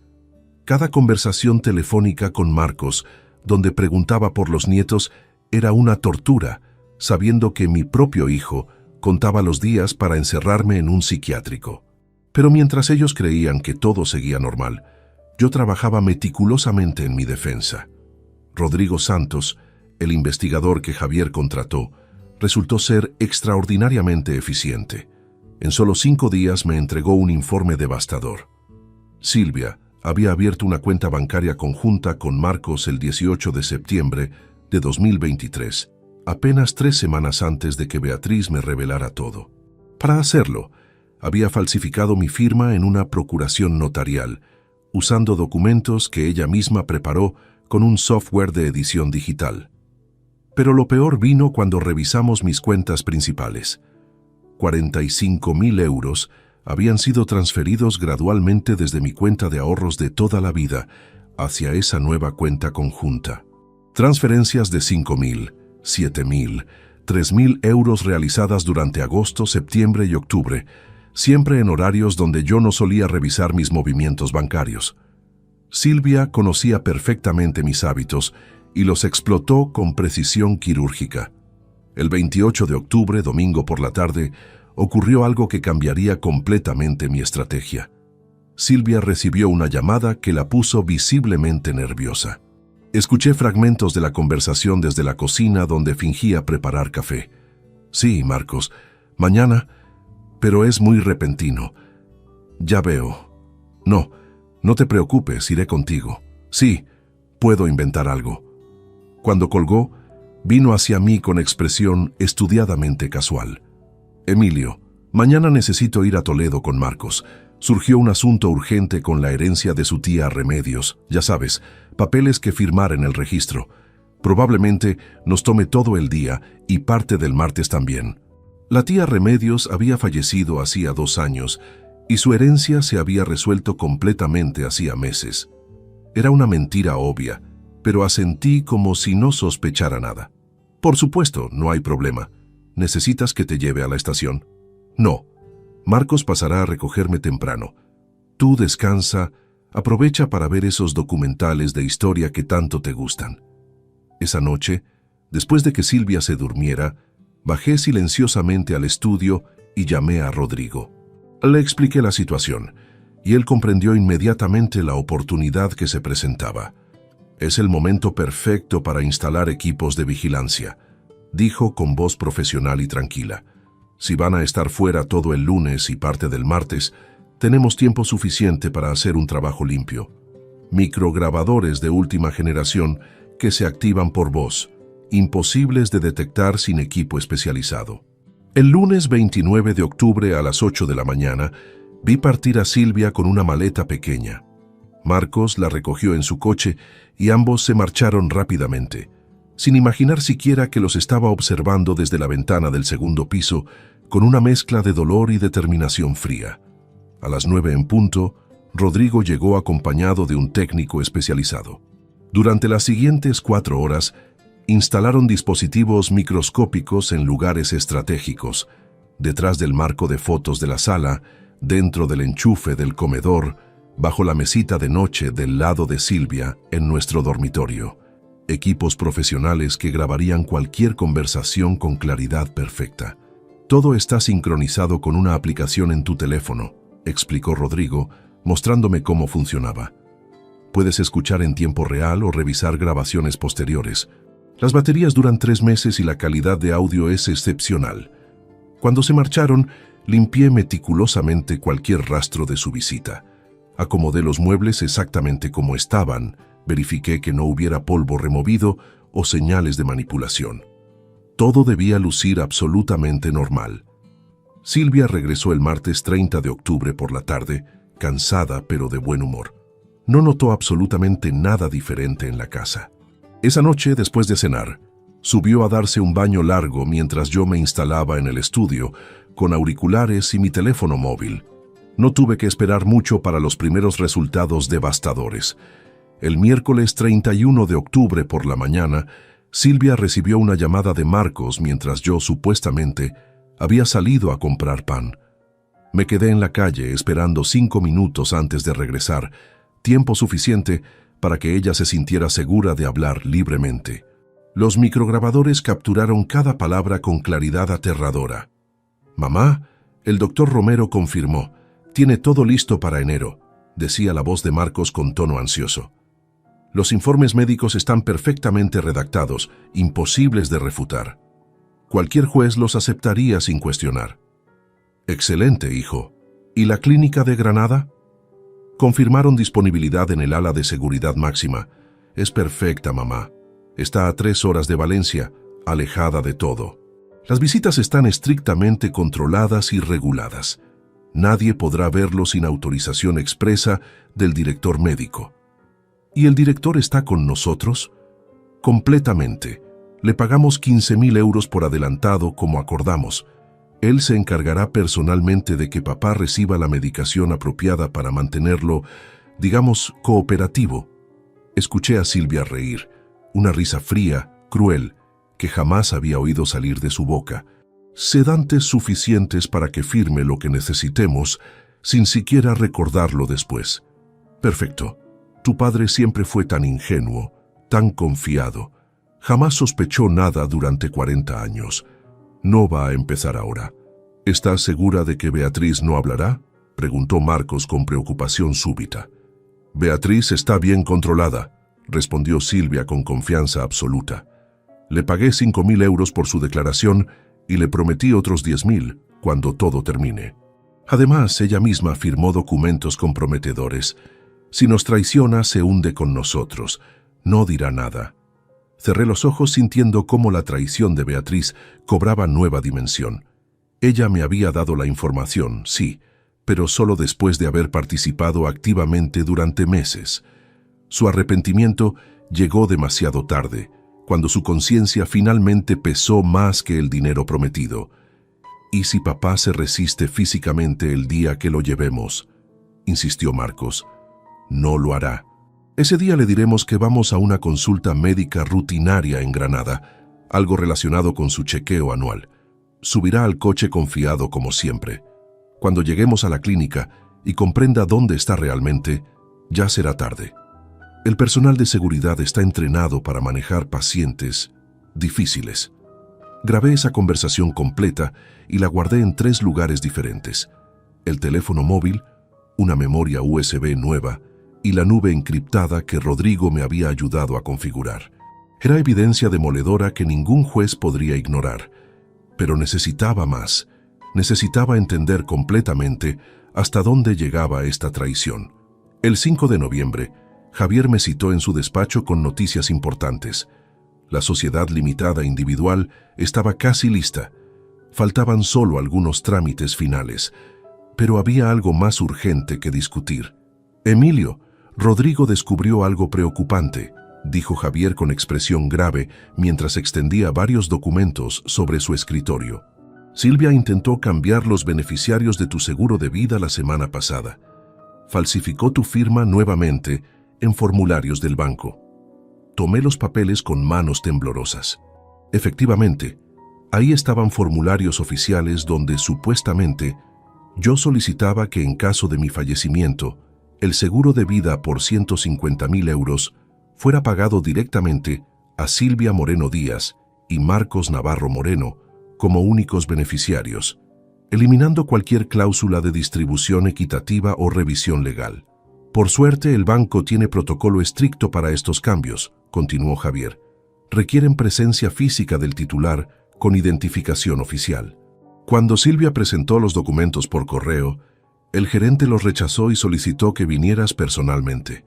Cada conversación telefónica con Marcos, donde preguntaba por los nietos, era una tortura, sabiendo que mi propio hijo contaba los días para encerrarme en un psiquiátrico. Pero mientras ellos creían que todo seguía normal, yo trabajaba meticulosamente en mi defensa. Rodrigo Santos, el investigador que Javier contrató, resultó ser extraordinariamente eficiente. En solo 5 días me entregó un informe devastador. Silvia había abierto una cuenta bancaria conjunta con Marcos el 18 de septiembre de 2023, apenas 3 semanas antes de que Beatriz me revelara todo. Para hacerlo, había falsificado mi firma en una procuración notarial, usando documentos que ella misma preparó con un software de edición digital. Pero lo peor vino cuando revisamos mis cuentas principales. 45.000 euros habían sido transferidos gradualmente desde mi cuenta de ahorros de toda la vida hacia esa nueva cuenta conjunta. Transferencias de 5.000, 7.000, 3.000 euros realizadas durante agosto, septiembre y octubre, siempre en horarios donde yo no solía revisar mis movimientos bancarios. Silvia conocía perfectamente mis hábitos y los explotó con precisión quirúrgica. El 28 de octubre, domingo por la tarde, ocurrió algo que cambiaría completamente mi estrategia. Silvia recibió una llamada que la puso visiblemente nerviosa. Escuché fragmentos de la conversación desde la cocina donde fingía preparar café. Sí, Marcos, mañana, pero es muy repentino. Ya veo. No, no te preocupes, iré contigo. Sí, puedo inventar algo. Cuando colgó, vino hacia mí con expresión estudiadamente casual. Emilio, mañana necesito ir a Toledo con Marcos. Surgió un asunto urgente con la herencia de su tía Remedios, ya sabes, papeles que firmar en el registro. Probablemente nos tome todo el día y parte del martes también. La tía Remedios había fallecido hacía 2 años y su herencia se había resuelto completamente hacía meses. Era una mentira obvia, pero asentí como si no sospechara nada. Por supuesto, no hay problema. ¿Necesitas que te lleve a la estación? No. Marcos pasará a recogerme temprano. Tú descansa, aprovecha para ver esos documentales de historia que tanto te gustan. Esa noche, después de que Silvia se durmiera, bajé silenciosamente al estudio y llamé a Rodrigo. Le expliqué la situación, y él comprendió inmediatamente la oportunidad que se presentaba. Es el momento perfecto para instalar equipos de vigilancia, dijo con voz profesional y tranquila. Si van a estar fuera todo el lunes y parte del martes, tenemos tiempo suficiente para hacer un trabajo limpio. Micrograbadores de última generación que se activan por voz, imposibles de detectar sin equipo especializado. El lunes 29 de octubre a las 8 de la mañana, vi partir a Silvia con una maleta pequeña. Marcos la recogió en su coche y ambos se marcharon rápidamente, sin imaginar siquiera que los estaba observando desde la ventana del segundo piso con una mezcla de dolor y determinación fría. A las 9 en punto, Rodrigo llegó acompañado de un técnico especializado. Durante las siguientes 4 horas, instalaron dispositivos microscópicos en lugares estratégicos, detrás del marco de fotos de la sala, dentro del enchufe del comedor, bajo la mesita de noche del lado de Silvia en nuestro dormitorio. Equipos profesionales que grabarían cualquier conversación con claridad perfecta. Todo está sincronizado con una aplicación en tu teléfono, explicó Rodrigo, mostrándome cómo funcionaba. Puedes escuchar en tiempo real o revisar grabaciones posteriores. Las baterías duran 3 meses y la calidad de audio es excepcional. Cuando se marcharon, limpié meticulosamente cualquier rastro de su visita. Acomodé los muebles exactamente como estaban, verifiqué que no hubiera polvo removido o señales de manipulación. Todo debía lucir absolutamente normal. Silvia regresó el martes 30 de octubre por la tarde, cansada pero de buen humor. No notó absolutamente nada diferente en la casa. Esa noche, después de cenar, Subió a darse un baño largo mientras yo me instalaba en el estudio, con auriculares y mi teléfono móvil. No tuve que esperar mucho para los primeros resultados devastadores. El miércoles 31 de octubre por la mañana, Silvia recibió una llamada de Marcos mientras yo, supuestamente, había salido a comprar pan. Me quedé en la calle esperando 5 minutos antes de regresar, tiempo suficiente para que ella se sintiera segura de hablar libremente. Los micrograbadores capturaron cada palabra con claridad aterradora. «Mamá, el doctor Romero confirmó. Tiene todo listo para enero», decía la voz de Marcos con tono ansioso. «Los informes médicos están perfectamente redactados, imposibles de refutar. Cualquier juez los aceptaría sin cuestionar». «Excelente, hijo. ¿Y la clínica de Granada?» «Confirmaron disponibilidad en el ala de seguridad máxima. Es perfecta, mamá. Está a 3 horas de Valencia, alejada de todo. Las visitas están estrictamente controladas y reguladas. Nadie podrá verlo sin autorización expresa del director médico». «¿Y el director está con nosotros?» «Completamente. Le pagamos 15.000 euros por adelantado como acordamos. Él se encargará personalmente de que papá reciba la medicación apropiada para mantenerlo, digamos, cooperativo». Escuché a Silvia reír, una risa fría, cruel, que jamás había oído salir de su boca. «Sedantes suficientes para que firme lo que necesitemos, sin siquiera recordarlo después». «Perfecto. Tu padre siempre fue tan ingenuo, tan confiado. Jamás sospechó nada durante 40 años. No va a empezar ahora». «¿Estás segura de que Beatriz no hablará?», preguntó Marcos con preocupación súbita. «Beatriz está bien controlada», respondió Silvia con confianza absoluta. «Le pagué 5.000 euros por su declaración y le prometí otros 10.000 cuando todo termine. Además, ella misma firmó documentos comprometedores. Si nos traiciona, se hunde con nosotros. No dirá nada». Cerré los ojos sintiendo cómo la traición de Beatriz cobraba nueva dimensión. Ella me había dado la información, sí, pero solo después de haber participado activamente durante meses. Su arrepentimiento llegó demasiado tarde, cuando su conciencia finalmente pesó más que el dinero prometido. «¿Y si papá se resiste físicamente el día que lo llevemos?», insistió Marcos. «No lo hará. Ese día le diremos que vamos a una consulta médica rutinaria en Granada, algo relacionado con su chequeo anual. Subirá al coche confiado como siempre. Cuando lleguemos a la clínica y comprenda dónde está realmente, ya será tarde. El personal de seguridad está entrenado para manejar pacientes difíciles». Grabé esa conversación completa y la guardé en 3 lugares diferentes: el teléfono móvil, una memoria USB nueva y la nube encriptada que Rodrigo me había ayudado a configurar. Era evidencia demoledora que ningún juez podría ignorar, pero necesitaba más. Necesitaba entender completamente hasta dónde llegaba esta traición. El 5 de noviembre, Javier me citó en su despacho con noticias importantes. La sociedad limitada individual estaba casi lista. Faltaban solo algunos trámites finales, pero había algo más urgente que discutir. «Emilio, Rodrigo descubrió algo preocupante», dijo Javier con expresión grave mientras extendía varios documentos sobre su escritorio. «Silvia intentó cambiar los beneficiarios de tu seguro de vida la semana pasada. Falsificó tu firma nuevamente en formularios del banco». Tomé los papeles con manos temblorosas. Efectivamente, ahí estaban formularios oficiales donde supuestamente yo solicitaba que en caso de mi fallecimiento, el seguro de vida por 150.000 euros fuera pagado directamente a Silvia Moreno Díaz y Marcos Navarro Moreno como únicos beneficiarios, eliminando cualquier cláusula de distribución equitativa o revisión legal. «Por suerte, el banco tiene protocolo estricto para estos cambios», continuó Javier. «Requieren presencia física del titular con identificación oficial». Cuando Silvia presentó los documentos por correo, el gerente los rechazó y solicitó que vinieras personalmente.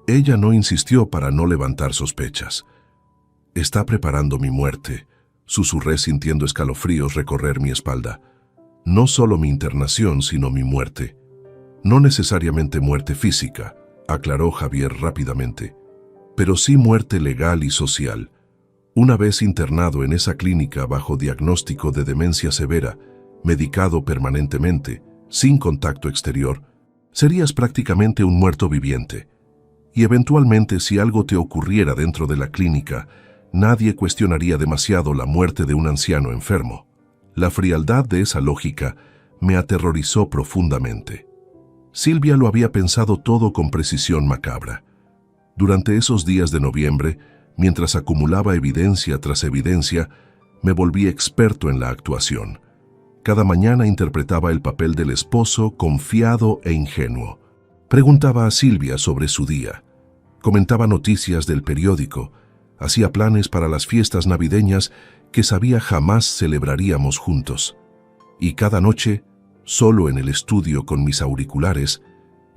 Ella no insistió para no levantar sospechas. «Está preparando mi muerte», susurré sintiendo escalofríos recorrer mi espalda. «No solo mi internación, sino mi muerte». «No necesariamente muerte física», aclaró Javier rápidamente, «pero sí muerte legal y social. Una vez internado en esa clínica bajo diagnóstico de demencia severa, medicado permanentemente, sin contacto exterior, serías prácticamente un muerto viviente. Y eventualmente, si algo te ocurriera dentro de la clínica, nadie cuestionaría demasiado la muerte de un anciano enfermo. La frialdad de esa lógica me aterrorizó profundamente. Silvia lo había pensado todo con precisión macabra. Durante esos días de noviembre, mientras acumulaba evidencia tras evidencia, me volví experto en la actuación. Cada mañana interpretaba el papel del esposo confiado e ingenuo. Preguntaba a Silvia sobre su día. Comentaba noticias del periódico. Hacía planes para las fiestas navideñas que sabía jamás celebraríamos juntos. Y cada noche, solo en el estudio con mis auriculares,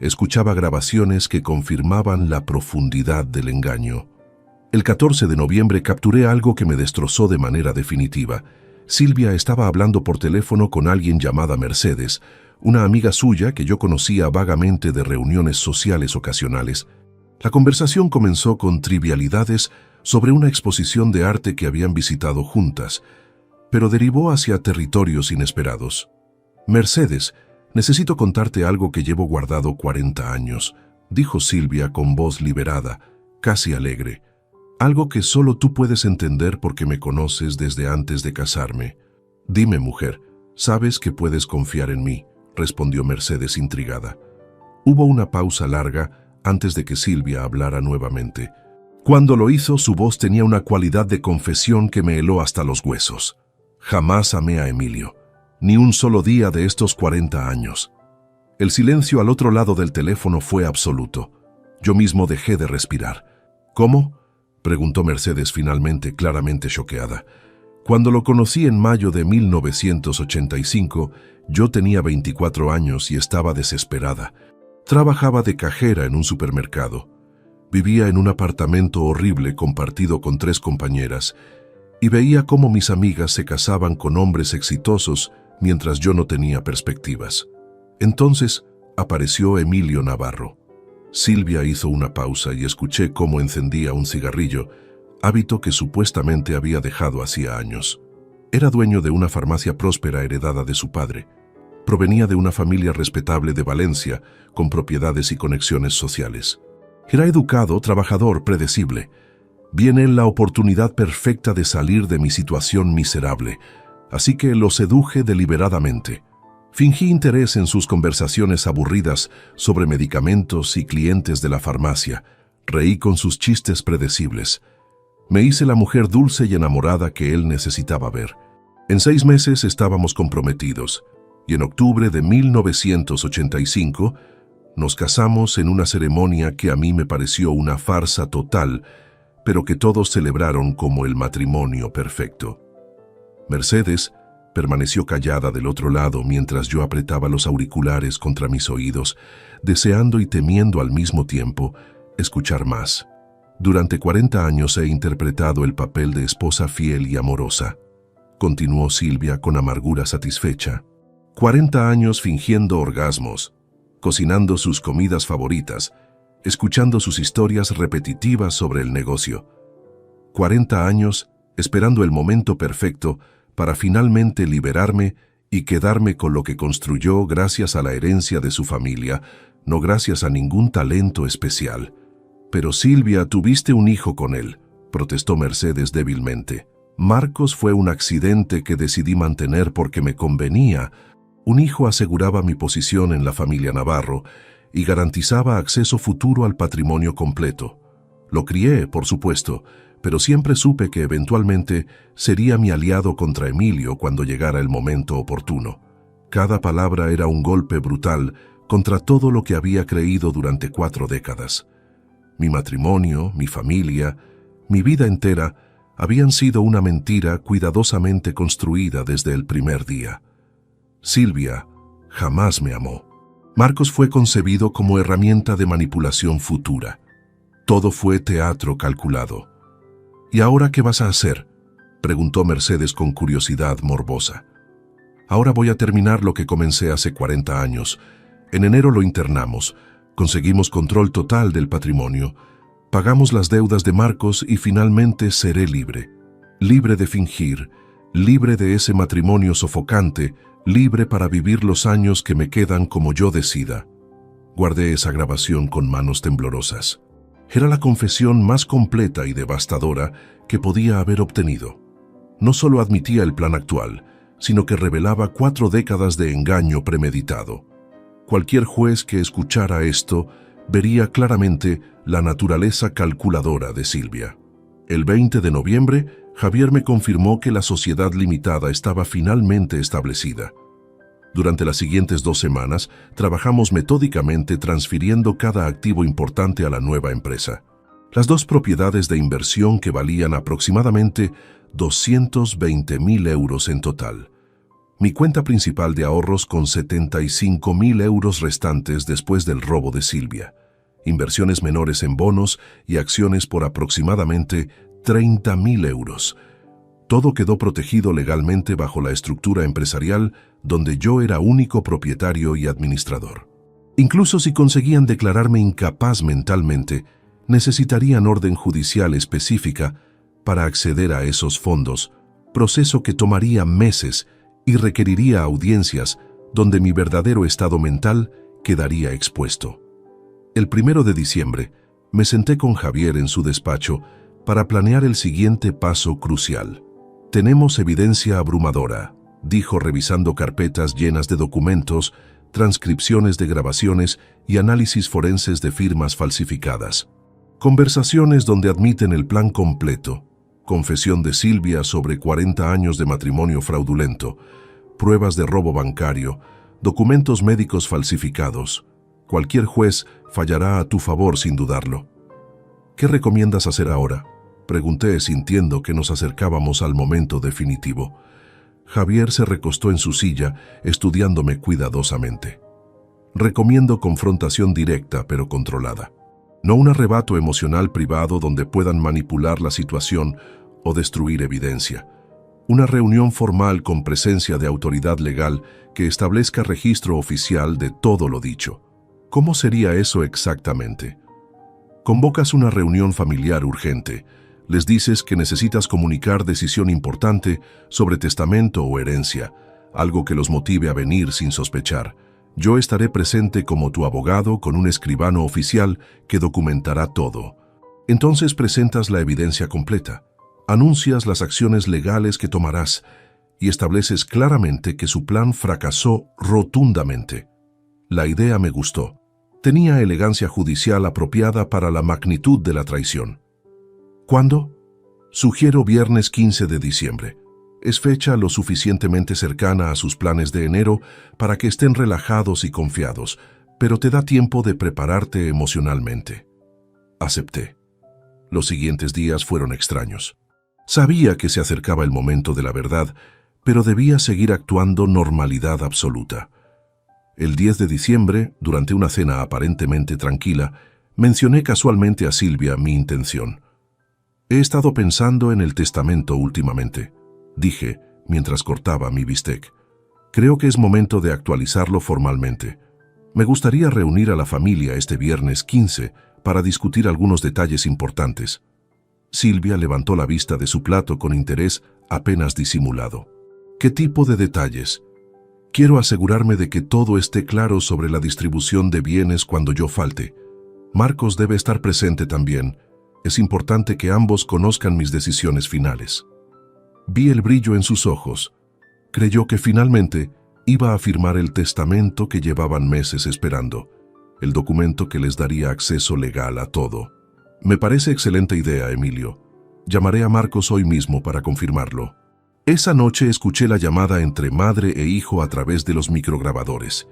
escuchaba grabaciones que confirmaban la profundidad del engaño. El 14 de noviembre capturé algo que me destrozó de manera definitiva. Silvia estaba hablando por teléfono con alguien llamada Mercedes, una amiga suya que yo conocía vagamente de reuniones sociales ocasionales. La conversación comenzó con trivialidades sobre una exposición de arte que habían visitado juntas, pero derivó hacia territorios inesperados. «Mercedes, necesito contarte algo que llevo guardado 40 años», dijo Silvia con voz liberada, casi alegre. «Algo que solo tú puedes entender porque me conoces desde antes de casarme». «Dime, mujer, sabes que puedes confiar en mí», respondió Mercedes intrigada. Hubo una pausa larga antes de que Silvia hablara nuevamente. Cuando lo hizo, su voz tenía una cualidad de confesión que me heló hasta los huesos. Jamás amé a Emilio, ni un solo día de estos 40 años. El silencio al otro lado del teléfono fue absoluto. Yo mismo dejé de respirar. «¿Cómo?», preguntó Mercedes finalmente, claramente choqueada. «Cuando lo conocí en mayo de 1985, yo tenía 24 años y estaba desesperada. Trabajaba de cajera en un supermercado. Vivía en un apartamento horrible compartido con 3 compañeras y veía cómo mis amigas se casaban con hombres exitosos mientras yo no tenía perspectivas. Entonces apareció Emilio Navarro». Silvia hizo una pausa y escuché cómo encendía un cigarrillo, hábito que supuestamente había dejado hacía años. Era dueño de una farmacia próspera heredada de su padre. Provenía de una familia respetable de Valencia, con propiedades y conexiones sociales. Era educado, trabajador, predecible. Vi en él la oportunidad perfecta de salir de mi situación miserable, así que lo seduje deliberadamente. Fingí interés en sus conversaciones aburridas sobre medicamentos y clientes de la farmacia. Reí con sus chistes predecibles. Me hice la mujer dulce y enamorada que él necesitaba ver. En 6 meses estábamos comprometidos, y en octubre de 1985 nos casamos en una ceremonia que a mí me pareció una farsa total, pero que todos celebraron como el matrimonio perfecto. Mercedes permaneció callada del otro lado mientras yo apretaba los auriculares contra mis oídos, deseando y temiendo al mismo tiempo escuchar más. «Durante 40 años he interpretado el papel de esposa fiel y amorosa», continuó Silvia con amargura satisfecha. 40 años fingiendo orgasmos, cocinando sus comidas favoritas, escuchando sus historias repetitivas sobre el negocio. 40 años esperando el momento perfecto para finalmente liberarme y quedarme con lo que construyó gracias a la herencia de su familia, no gracias a ningún talento especial. «Pero Silvia, tuviste un hijo con él», protestó Mercedes débilmente. «Marcos fue un accidente que decidí mantener porque me convenía. Un hijo aseguraba mi posición en la familia Navarro y garantizaba acceso futuro al patrimonio completo. Lo crié, por supuesto, pero siempre supe que eventualmente sería mi aliado contra Emilio cuando llegara el momento oportuno. Cada palabra era un golpe brutal contra todo lo que había creído durante 4 décadas. Mi matrimonio, mi familia, mi vida entera habían sido una mentira cuidadosamente construida desde el primer día. Silvia jamás me amó. Marcos fue concebido como herramienta de manipulación futura. Todo fue teatro calculado. «¿Y ahora qué vas a hacer?», preguntó Mercedes con curiosidad morbosa. «Ahora voy a terminar lo que comencé hace 40 años. En enero lo internamos, conseguimos control total del patrimonio, pagamos las deudas de Marcos y finalmente seré libre. libre de fingir, libre de ese matrimonio sofocante, libre para vivir los años que me quedan como yo decida. Guardé esa grabación con manos temblorosas. Era la confesión más completa y devastadora que podía haber obtenido. No solo admitía el plan actual, sino que revelaba 4 décadas de engaño premeditado. Cualquier juez que escuchara esto vería claramente la naturaleza calculadora de Silvia. El 20 de noviembre, Javier me confirmó que la sociedad limitada estaba finalmente establecida. Durante las siguientes 2 semanas, trabajamos metódicamente transfiriendo cada activo importante a la nueva empresa. Las 2 propiedades de inversión que valían aproximadamente 220.000 euros en total. Mi cuenta principal de ahorros con 75.000 euros restantes después del robo de Silvia. Inversiones menores en bonos y acciones por aproximadamente 30.000 euros. Todo quedó protegido legalmente bajo la estructura empresarial donde yo era único propietario y administrador. Incluso si conseguían declararme incapaz mentalmente, necesitarían orden judicial específica para acceder a esos fondos, proceso que tomaría meses y requeriría audiencias donde mi verdadero estado mental quedaría expuesto. El 1 de diciembre, me senté con Javier en su despacho para planear el siguiente paso crucial. «Tenemos evidencia abrumadora», dijo revisando carpetas llenas de documentos, transcripciones de grabaciones y análisis forenses de firmas falsificadas. Conversaciones donde admiten el plan completo, confesión de Silvia sobre 40 años de matrimonio fraudulento, pruebas de robo bancario, documentos médicos falsificados. Cualquier juez fallará a tu favor sin dudarlo. «¿Qué recomiendas hacer ahora?», pregunté sintiendo que nos acercábamos al momento definitivo. Javier se recostó en su silla, estudiándome cuidadosamente. «Recomiendo confrontación directa pero controlada. No un arrebato emocional privado donde puedan manipular la situación o destruir evidencia. Una reunión formal con presencia de autoridad legal que establezca registro oficial de todo lo dicho». «¿Cómo sería eso exactamente?». «Convocas una reunión familiar urgente. Les dices que necesitas comunicar decisión importante sobre testamento o herencia, algo que los motive a venir sin sospechar. Yo estaré presente como tu abogado con un escribano oficial que documentará todo. Entonces presentas la evidencia completa, anuncias las acciones legales que tomarás y estableces claramente que su plan fracasó rotundamente». La idea me gustó. Tenía elegancia judicial apropiada para la magnitud de la traición. «¿Cuándo?». «Sugiero viernes 15 de diciembre. Es fecha lo suficientemente cercana a sus planes de enero para que estén relajados y confiados, pero te da tiempo de prepararte emocionalmente». Acepté. Los siguientes días fueron extraños. Sabía que se acercaba el momento de la verdad, pero debía seguir actuando normalidad absoluta. El 10 de diciembre, durante una cena aparentemente tranquila, mencioné casualmente a Silvia mi intención. «He estado pensando en el testamento últimamente», dije mientras cortaba mi bistec. «Creo que es momento de actualizarlo formalmente. Me gustaría reunir a la familia este viernes 15 para discutir algunos detalles importantes». Silvia levantó la vista de su plato con interés apenas disimulado. «¿Qué tipo de detalles?». «Quiero asegurarme de que todo esté claro sobre la distribución de bienes cuando yo falte. Marcos debe estar presente también. Es importante que ambos conozcan mis decisiones finales». Vi el brillo en sus ojos. Creyó que finalmente iba a firmar el testamento que llevaban meses esperando, el documento que les daría acceso legal a todo. «Me parece excelente idea, Emilio. Llamaré a Marcos hoy mismo para confirmarlo». Esa noche escuché la llamada entre madre e hijo a través de los micrograbadores.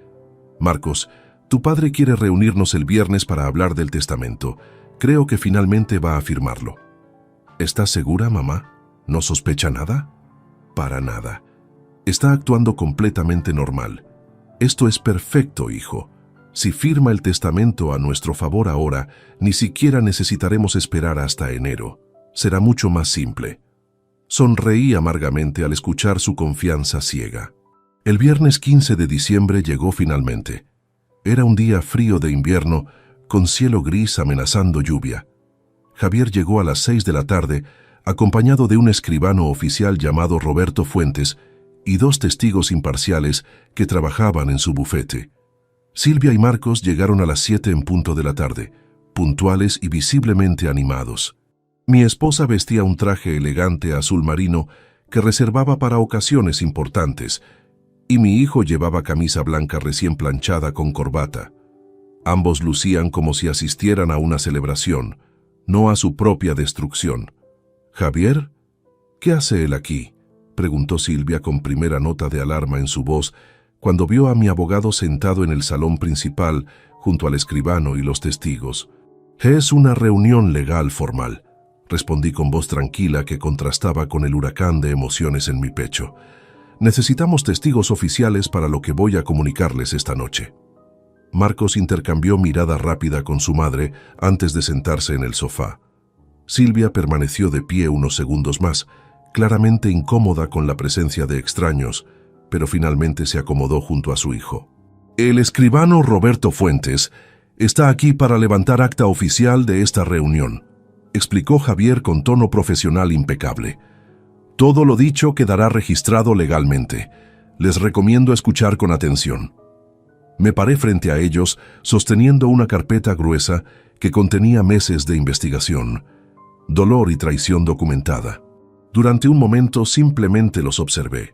«Marcos, tu padre quiere reunirnos el viernes para hablar del testamento. Creo que finalmente va a firmarlo». «¿Estás segura, mamá? ¿No sospecha nada?». «Para nada. Está actuando completamente normal. Esto es perfecto, hijo. Si firma el testamento a nuestro favor ahora, ni siquiera necesitaremos esperar hasta enero. Será mucho más simple». Sonreí amargamente al escuchar su confianza ciega. El viernes 15 de diciembre llegó finalmente. Era un día frío de invierno, con cielo gris amenazando lluvia. Javier llegó a las 6 de la tarde, acompañado de un escribano oficial llamado Roberto Fuentes y 2 testigos imparciales que trabajaban en su bufete. Silvia y Marcos llegaron a las 7 en punto de la tarde, puntuales y visiblemente animados. Mi esposa vestía un traje elegante azul marino que reservaba para ocasiones importantes, y mi hijo llevaba camisa blanca recién planchada con corbata. Ambos lucían como si asistieran a una celebración, no a su propia destrucción. «¿Javier? ¿Qué hace él aquí?», preguntó Silvia con primera nota de alarma en su voz cuando vio a mi abogado sentado en el salón principal junto al escribano y los testigos. «Es una reunión legal formal», respondí con voz tranquila que contrastaba con el huracán de emociones en mi pecho. «Necesitamos testigos oficiales para lo que voy a comunicarles esta noche». Marcos intercambió mirada rápida con su madre antes de sentarse en el sofá. Silvia permaneció de pie unos segundos más, claramente incómoda con la presencia de extraños, pero finalmente se acomodó junto a su hijo. «El escribano Roberto Fuentes está aquí para levantar acta oficial de esta reunión», explicó Javier con tono profesional impecable. «Todo lo dicho quedará registrado legalmente. Les recomiendo escuchar con atención». Me paré frente a ellos, sosteniendo una carpeta gruesa que contenía meses de investigación, dolor y traición documentada. Durante un momento simplemente los observé.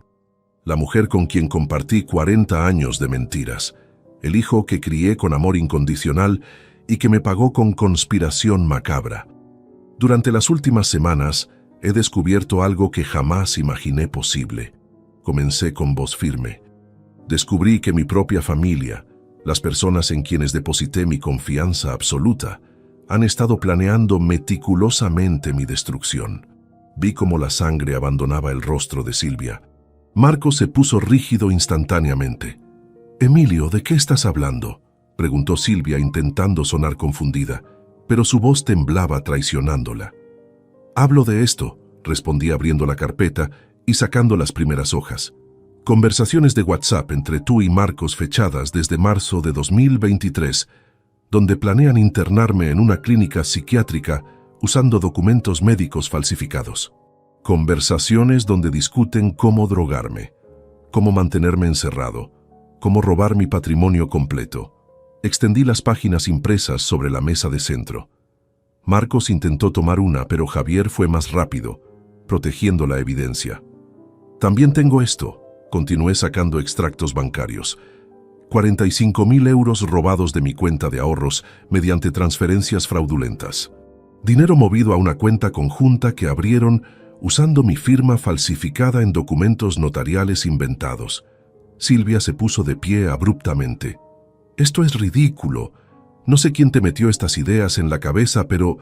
La mujer con quien compartí 40 años de mentiras, el hijo que crié con amor incondicional y que me pagó con conspiración macabra. Durante las últimas semanas he descubierto algo que jamás imaginé posible. Comencé con voz firme. Descubrí que mi propia familia, las personas en quienes deposité mi confianza absoluta, han estado planeando meticulosamente mi destrucción. Vi cómo la sangre abandonaba el rostro de Silvia. Marcos se puso rígido instantáneamente. «Emilio, ¿de qué estás hablando?», preguntó Silvia intentando sonar confundida, pero su voz temblaba traicionándola. «Hablo de esto», respondí abriendo la carpeta y sacando las primeras hojas. «Conversaciones de WhatsApp entre tú y Marcos fechadas desde marzo de 2023, donde planean internarme en una clínica psiquiátrica usando documentos médicos falsificados. Conversaciones donde discuten cómo drogarme, cómo mantenerme encerrado, cómo robar mi patrimonio completo». Extendí las páginas impresas sobre la mesa de centro. Marcos intentó tomar una, pero Javier fue más rápido, protegiendo la evidencia. «También tengo esto», continué sacando extractos bancarios. 45.000 euros robados de mi cuenta de ahorros mediante transferencias fraudulentas. Dinero movido a una cuenta conjunta que abrieron usando mi firma falsificada en documentos notariales inventados. Silvia se puso de pie abruptamente. «Esto es ridículo. No sé quién te metió estas ideas en la cabeza, pero...»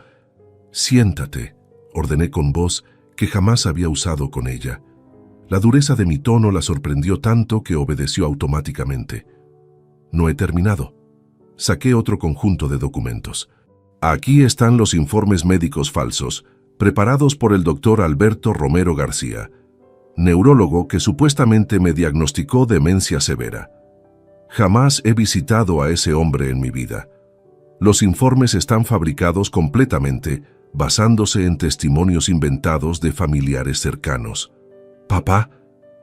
«Siéntate», ordené con voz que jamás había usado con ella. La dureza de mi tono la sorprendió tanto que obedeció automáticamente. «No he terminado». Saqué otro conjunto de documentos. «Aquí están los informes médicos falsos, preparados por el doctor Alberto Romero García, neurólogo que supuestamente me diagnosticó demencia severa. Jamás he visitado a ese hombre en mi vida. Los informes están fabricados completamente, basándose en testimonios inventados de familiares cercanos». «Papá,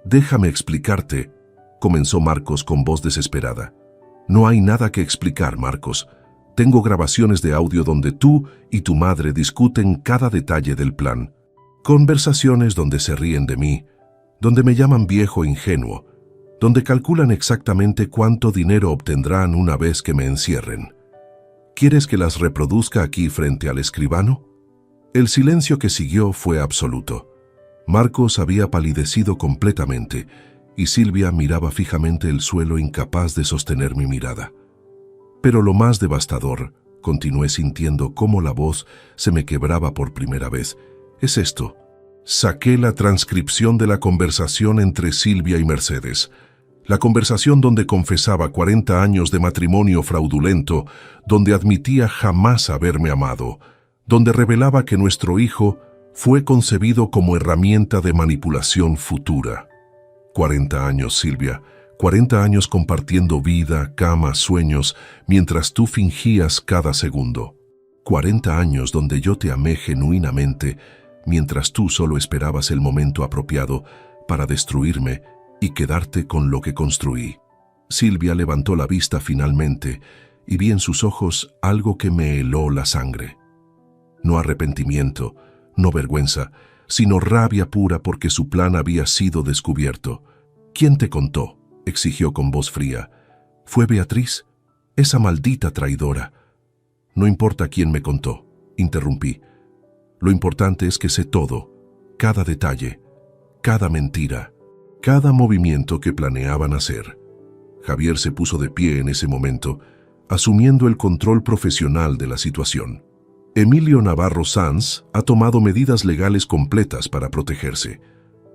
déjame explicarte», comenzó Marcos con voz desesperada. «No hay nada que explicar, Marcos. Tengo grabaciones de audio donde tú y tu madre discuten cada detalle del plan. Conversaciones donde se ríen de mí, donde me llaman viejo ingenuo, donde calculan exactamente cuánto dinero obtendrán una vez que me encierren. ¿Quieres que las reproduzca aquí frente al escribano?». El silencio que siguió fue absoluto. Marcos había palidecido completamente y Silvia miraba fijamente el suelo, incapaz de sostener mi mirada. Pero lo más devastador, continué sintiendo cómo la voz se me quebraba por primera vez, es esto. Saqué la transcripción de la conversación entre Silvia y Mercedes. La conversación donde confesaba 40 años de matrimonio fraudulento, donde admitía jamás haberme amado, donde revelaba que nuestro hijo fue concebido como herramienta de manipulación futura. 40 años, Silvia, 40 años compartiendo vida, cama, sueños, mientras tú fingías cada segundo. 40 años donde yo te amé genuinamente, mientras tú solo esperabas el momento apropiado para destruirme y quedarte con lo que construí. Silvia levantó la vista finalmente y vi en sus ojos algo que me heló la sangre. No arrepentimiento, no vergüenza, sino rabia pura porque su plan había sido descubierto. ¿Quién te contó?, exigió con voz fría. ¿Fue Beatriz? Esa maldita traidora. No importa quién me contó, interrumpí. Lo importante es que sé todo, cada detalle, cada mentira, cada movimiento que planeaban hacer. Javier se puso de pie en ese momento, asumiendo el control profesional de la situación. Emilio Navarro Sanz ha tomado medidas legales completas para protegerse,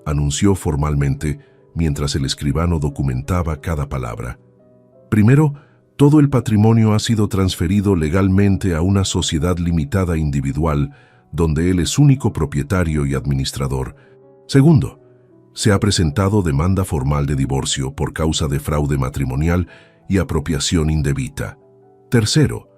anunció formalmente mientras el escribano documentaba cada palabra. Primero, todo el patrimonio ha sido transferido legalmente a una sociedad limitada individual, donde él es único propietario y administrador. Segundo, se ha presentado demanda formal de divorcio por causa de fraude matrimonial y apropiación indebita. Tercero,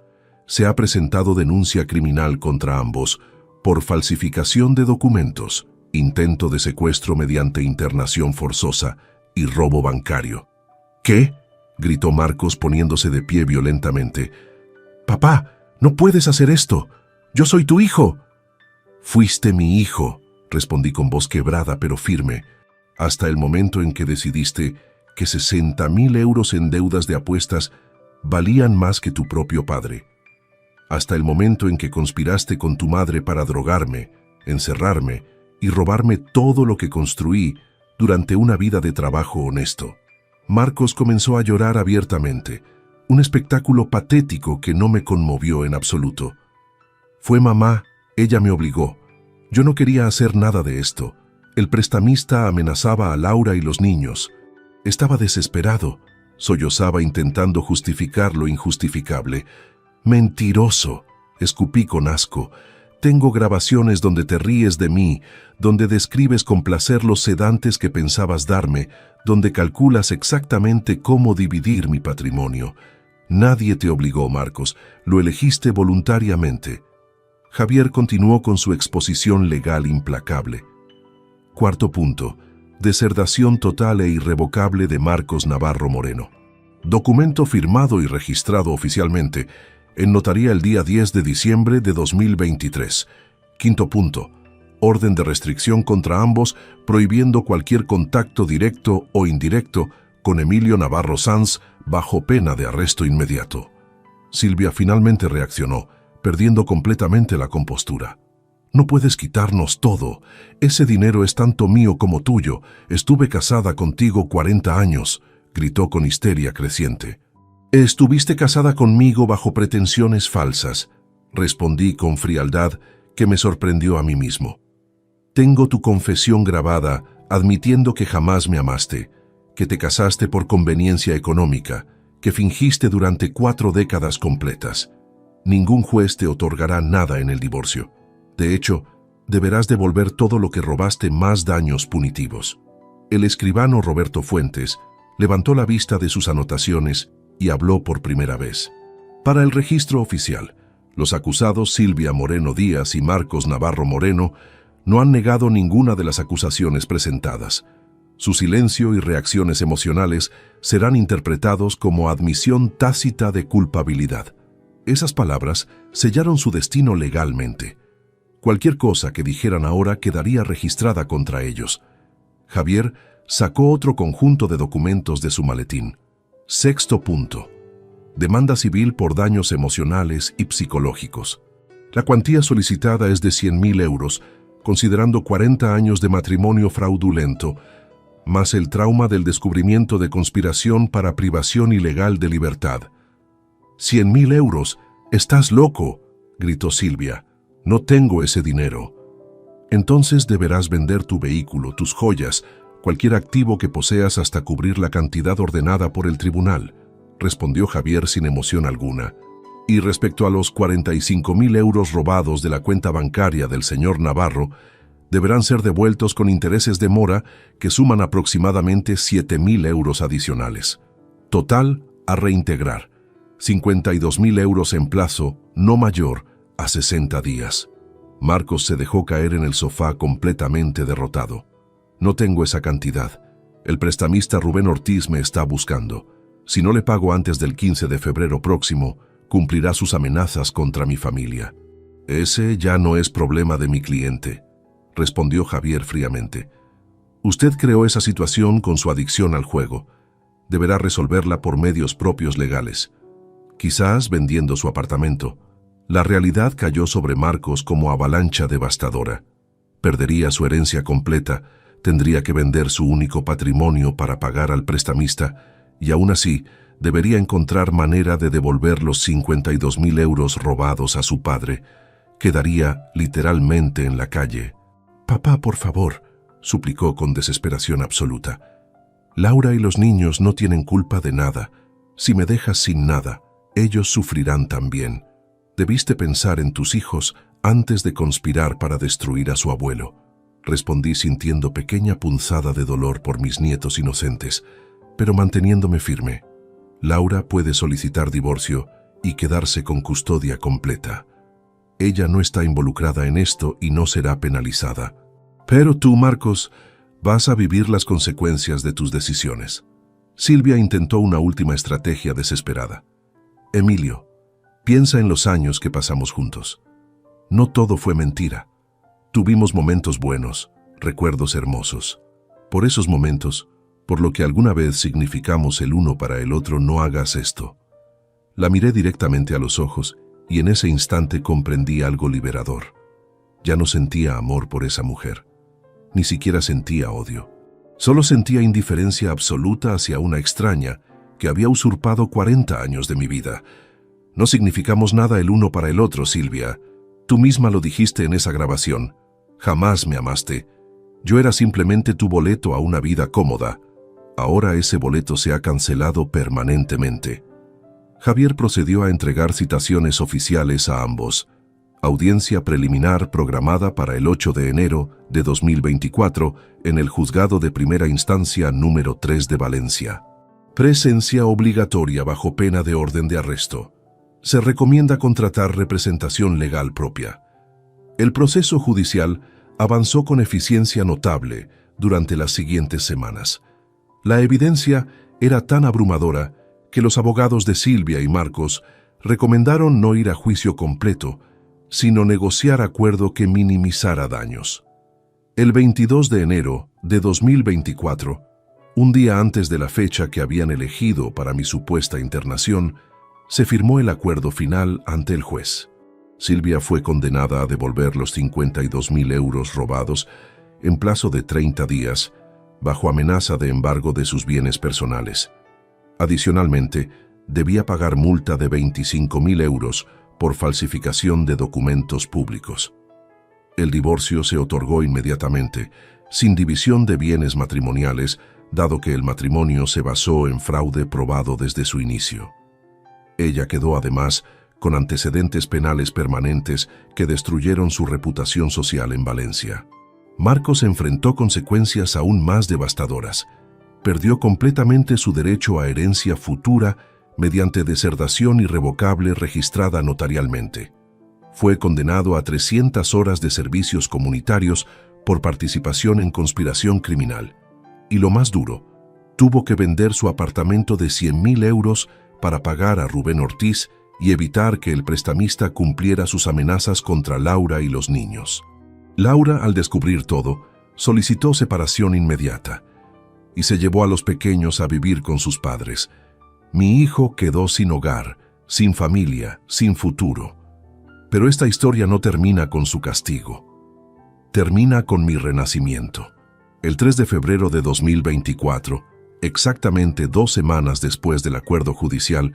se ha presentado denuncia criminal contra ambos por falsificación de documentos, intento de secuestro mediante internación forzosa y robo bancario. ¿Qué?, gritó Marcos poniéndose de pie violentamente. «Papá, no puedes hacer esto. Yo soy tu hijo». «Fuiste mi hijo», respondí con voz quebrada pero firme, hasta el momento en que decidiste que 60.000 euros en deudas de apuestas valían más que tu propio padre. Hasta el momento en que conspiraste con tu madre para drogarme, encerrarme y robarme todo lo que construí durante una vida de trabajo honesto. Marcos comenzó a llorar abiertamente, un espectáculo patético que no me conmovió en absoluto. Fue mamá, ella me obligó. Yo no quería hacer nada de esto. El prestamista amenazaba a Laura y los niños. Estaba desesperado, sollozaba intentando justificar lo injustificable. «Mentiroso», escupí con asco. «Tengo grabaciones donde te ríes de mí, donde describes con placer los sedantes que pensabas darme, donde calculas exactamente cómo dividir mi patrimonio. Nadie te obligó, Marcos, lo elegiste voluntariamente». Javier continuó con su exposición legal implacable. Cuarto punto: deserdación total e irrevocable de Marcos Navarro Moreno. Documento firmado y registrado oficialmente en notaría el día 10 de diciembre de 2023. Quinto punto: orden de restricción contra ambos, prohibiendo cualquier contacto directo o indirecto con Emilio Navarro Sanz bajo pena de arresto inmediato. Silvia finalmente reaccionó, perdiendo completamente la compostura. «No puedes quitarnos todo. Ese dinero es tanto mío como tuyo. Estuve casada contigo 40 años», gritó con histeria creciente. «Estuviste casada conmigo bajo pretensiones falsas», respondí con frialdad que me sorprendió a mí mismo. «Tengo tu confesión grabada admitiendo que jamás me amaste, que te casaste por conveniencia económica, que fingiste durante 4 décadas completas. Ningún juez te otorgará nada en el divorcio. De hecho, deberás devolver todo lo que robaste más daños punitivos». El escribano Roberto Fuentes levantó la vista de sus anotaciones y habló por primera vez. Para el registro oficial, los acusados Silvia Moreno Díaz y Marcos Navarro Moreno no han negado ninguna de las acusaciones presentadas. Su silencio y reacciones emocionales serán interpretados como admisión tácita de culpabilidad. Esas palabras sellaron su destino legalmente. Cualquier cosa que dijeran ahora quedaría registrada contra ellos. Javier sacó otro conjunto de documentos de su maletín. Sexto punto: demanda civil por daños emocionales y psicológicos. La cuantía solicitada es de 100.000 euros, considerando 40 años de matrimonio fraudulento, más el trauma del descubrimiento de conspiración para privación ilegal de libertad. «¿100.000 euros? ¡Estás loco!», gritó Silvia. «No tengo ese dinero». «Entonces deberás vender tu vehículo, tus joyas, cualquier activo que poseas hasta cubrir la cantidad ordenada por el tribunal», respondió Javier sin emoción alguna. «Y respecto a los 45.000 euros robados de la cuenta bancaria del señor Navarro, deberán ser devueltos con intereses de mora que suman aproximadamente 7.000 euros adicionales. Total a reintegrar, 52.000 euros en plazo no mayor a 60 días. Marcos se dejó caer en el sofá completamente derrotado. No tengo esa cantidad. El prestamista Rubén Ortiz me está buscando. Si no le pago antes del 15 de febrero próximo, cumplirá sus amenazas contra mi familia. Ese ya no es problema de mi cliente, respondió Javier fríamente. Usted creó esa situación con su adicción al juego. Deberá resolverla por medios propios legales. Quizás vendiendo su apartamento. La realidad cayó sobre Marcos como avalancha devastadora. Perdería su herencia completa, tendría que vender su único patrimonio para pagar al prestamista y aún así debería encontrar manera de devolver los 52.000 euros robados a su padre. Quedaría literalmente en la calle. «Papá, por favor», suplicó con desesperación absoluta. «Laura y los niños no tienen culpa de nada. Si me dejas sin nada, ellos sufrirán también. Debiste pensar en tus hijos antes de conspirar para destruir a su abuelo», respondí sintiendo pequeña punzada de dolor por mis nietos inocentes, pero manteniéndome firme. Laura puede solicitar divorcio y quedarse con custodia completa. Ella no está involucrada en esto y no será penalizada. Pero tú, Marcos, vas a vivir las consecuencias de tus decisiones. Silvia intentó una última estrategia desesperada. Emilio, piensa en los años que pasamos juntos. No todo fue mentira. Tuvimos momentos buenos, recuerdos hermosos. Por esos momentos, por lo que alguna vez significamos el uno para el otro, no hagas esto. La miré directamente a los ojos y en ese instante comprendí algo liberador. Ya no sentía amor por esa mujer. Ni siquiera sentía odio. Solo sentía indiferencia absoluta hacia una extraña que había usurpado 40 años de mi vida. No significamos nada el uno para el otro, Silvia. Tú misma lo dijiste en esa grabación. Jamás me amaste. Yo era simplemente tu boleto a una vida cómoda. Ahora ese boleto se ha cancelado permanentemente. Javier procedió a entregar citaciones oficiales a ambos. Audiencia preliminar programada para el 8 de enero de 2024 en el Juzgado de Primera Instancia número 3 de Valencia. Presencia obligatoria bajo pena de orden de arresto. Se recomienda contratar representación legal propia. El proceso judicial avanzó con eficiencia notable durante las siguientes semanas. La evidencia era tan abrumadora que los abogados de Silvia y Marcos recomendaron no ir a juicio completo, sino negociar acuerdo que minimizara daños. El 22 de enero de 2024, un día antes de la fecha que habían elegido para mi supuesta internación, se firmó el acuerdo final ante el juez. Silvia fue condenada a devolver los 52.000 euros robados en plazo de 30 días, bajo amenaza de embargo de sus bienes personales. Adicionalmente, debía pagar multa de 25.000 euros por falsificación de documentos públicos. El divorcio se otorgó inmediatamente, sin división de bienes matrimoniales, dado que el matrimonio se basó en fraude probado desde su inicio. Ella quedó además con antecedentes penales permanentes que destruyeron su reputación social en Valencia. Marcos enfrentó consecuencias aún más devastadoras. Perdió completamente su derecho a herencia futura mediante deserdación irrevocable registrada notarialmente. Fue condenado a 300 horas de servicios comunitarios por participación en conspiración criminal. Y lo más duro, tuvo que vender su apartamento de 100.000 euros para pagar a Rubén Ortiz y evitar que el prestamista cumpliera sus amenazas contra Laura y los niños. Laura, al descubrir todo, solicitó separación inmediata y se llevó a los pequeños a vivir con sus padres. Mi hijo quedó sin hogar, sin familia, sin futuro. Pero esta historia no termina con su castigo. Termina con mi renacimiento. El 3 de febrero de 2024, exactamente 2 semanas después del acuerdo judicial,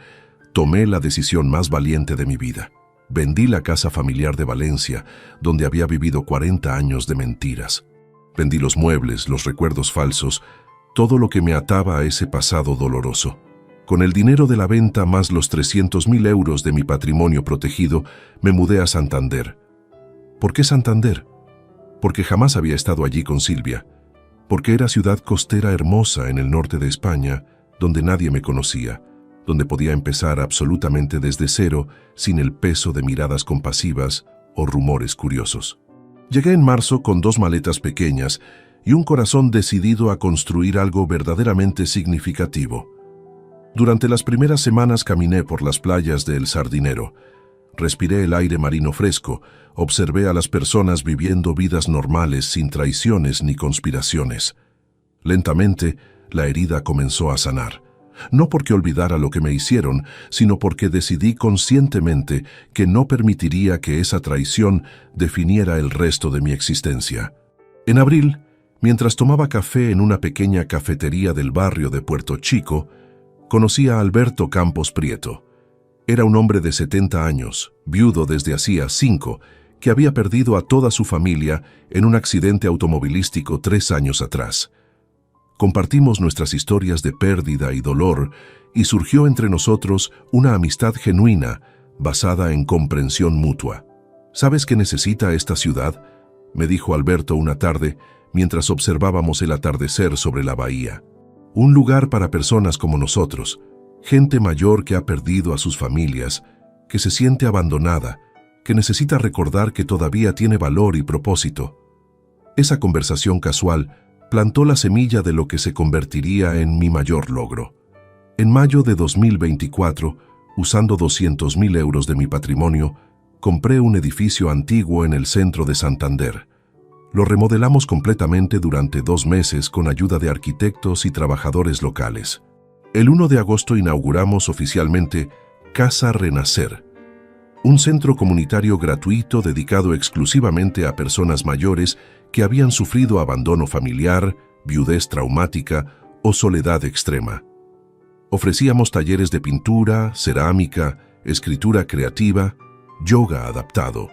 tomé la decisión más valiente de mi vida. Vendí la casa familiar de Valencia, donde había vivido 40 años de mentiras. Vendí los muebles, los recuerdos falsos, todo lo que me ataba a ese pasado doloroso. Con el dinero de la venta más los 300.000 euros de mi patrimonio protegido, me mudé a Santander. ¿Por qué Santander? Porque jamás había estado allí con Silvia. Porque era ciudad costera hermosa en el norte de España, donde nadie me conocía, donde podía empezar absolutamente desde cero, sin el peso de miradas compasivas o rumores curiosos. Llegué en marzo con 2 maletas pequeñas y un corazón decidido a construir algo verdaderamente significativo. Durante las primeras semanas caminé por las playas de El Sardinero. Respiré el aire marino fresco, observé a las personas viviendo vidas normales sin traiciones ni conspiraciones. Lentamente, la herida comenzó a sanar. No porque olvidara lo que me hicieron, sino porque decidí conscientemente que no permitiría que esa traición definiera el resto de mi existencia. En abril, mientras tomaba café en una pequeña cafetería del barrio de Puerto Chico, conocí a Alberto Campos Prieto. Era un hombre de 70 años, viudo desde hacía 5, que había perdido a toda su familia en un accidente automovilístico 3 años atrás. Compartimos nuestras historias de pérdida y dolor y surgió entre nosotros una amistad genuina basada en comprensión mutua. ¿Sabes qué necesita esta ciudad?, me dijo Alberto una tarde mientras observábamos el atardecer sobre la bahía. Un lugar para personas como nosotros, gente mayor que ha perdido a sus familias, que se siente abandonada, que necesita recordar que todavía tiene valor y propósito. Esa conversación casual plantó la semilla de lo que se convertiría en mi mayor logro. En mayo de 2024, usando 200.000 euros de mi patrimonio, compré un edificio antiguo en el centro de Santander. Lo remodelamos completamente durante 2 meses con ayuda de arquitectos y trabajadores locales. El 1 de agosto inauguramos oficialmente Casa Renacer, un centro comunitario gratuito dedicado exclusivamente a personas mayores que habían sufrido abandono familiar, viudez traumática o soledad extrema. Ofrecíamos talleres de pintura, cerámica, escritura creativa, yoga adaptado.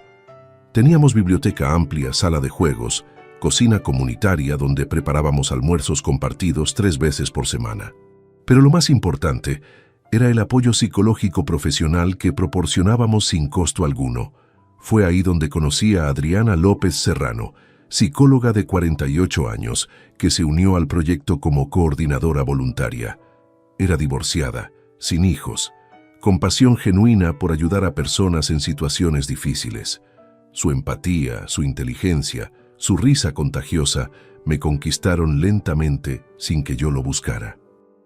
Teníamos biblioteca amplia, sala de juegos, cocina comunitaria donde preparábamos almuerzos compartidos 3 veces por semana. Pero lo más importante era el apoyo psicológico profesional que proporcionábamos sin costo alguno. Fue ahí donde conocí a Adriana López Serrano, psicóloga de 48 años, que se unió al proyecto como coordinadora voluntaria. Era divorciada, sin hijos, con pasión genuina por ayudar a personas en situaciones difíciles. Su empatía, su inteligencia, su risa contagiosa me conquistaron lentamente sin que yo lo buscara.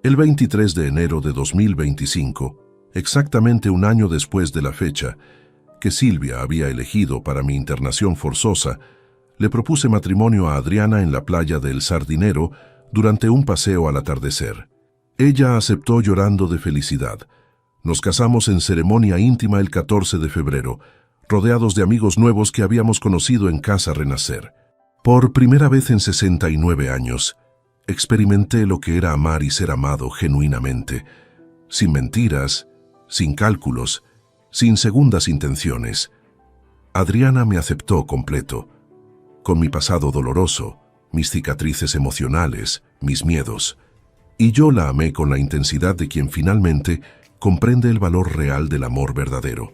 El 23 de enero de 2025, exactamente un año después de la fecha que Silvia había elegido para mi internación forzosa, le propuse matrimonio a Adriana en la playa de El Sardinero durante un paseo al atardecer. Ella aceptó llorando de felicidad. Nos casamos en ceremonia íntima el 14 de febrero, rodeados de amigos nuevos que habíamos conocido en Casa Renacer. Por primera vez en 69 años, experimenté lo que era amar y ser amado genuinamente, sin mentiras, sin cálculos, sin segundas intenciones. Adriana me aceptó completo, con mi pasado doloroso, mis cicatrices emocionales, mis miedos, y yo la amé con la intensidad de quien finalmente comprende el valor real del amor verdadero.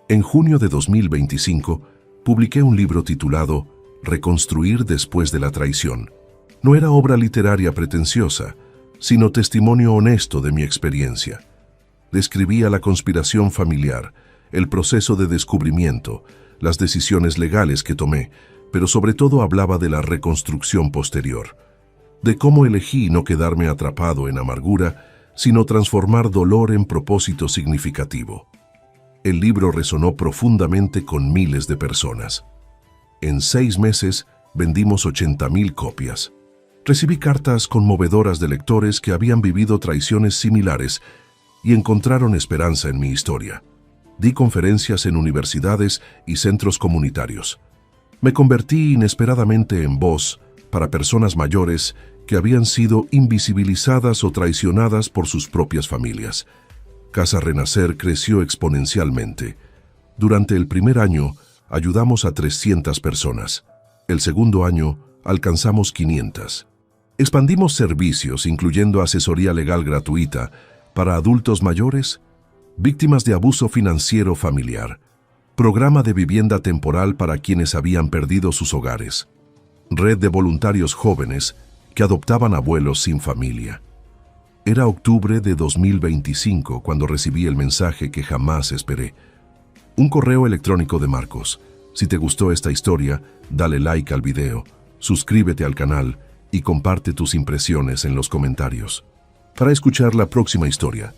En junio de 2025, publiqué un libro titulado Reconstruir después de la traición. No era obra literaria pretenciosa, sino testimonio honesto de mi experiencia. Describía la conspiración familiar, el proceso de descubrimiento, las decisiones legales que tomé, pero sobre todo hablaba de la reconstrucción posterior, de cómo elegí no quedarme atrapado en amargura, sino transformar dolor en propósito significativo. El libro resonó profundamente con miles de personas. En 6 meses vendimos 80.000 copias. Recibí cartas conmovedoras de lectores que habían vivido traiciones similares y encontraron esperanza en mi historia. Di conferencias en universidades y centros comunitarios. Me convertí inesperadamente en voz para personas mayores que habían sido invisibilizadas o traicionadas por sus propias familias. Casa Renacer creció exponencialmente. Durante el primer año, ayudamos a 300 personas. El segundo año, alcanzamos 500. Expandimos servicios, incluyendo asesoría legal gratuita para adultos mayores, víctimas de abuso financiero familiar, programa de vivienda temporal para quienes habían perdido sus hogares, red de voluntarios jóvenes que adoptaban abuelos sin familia. Era octubre de 2025 cuando recibí el mensaje que jamás esperé. Un correo electrónico de Marcos, Si te gustó esta historia, dale like al video, suscríbete al canal y comparte tus impresiones en los comentarios. Para escuchar la próxima historia,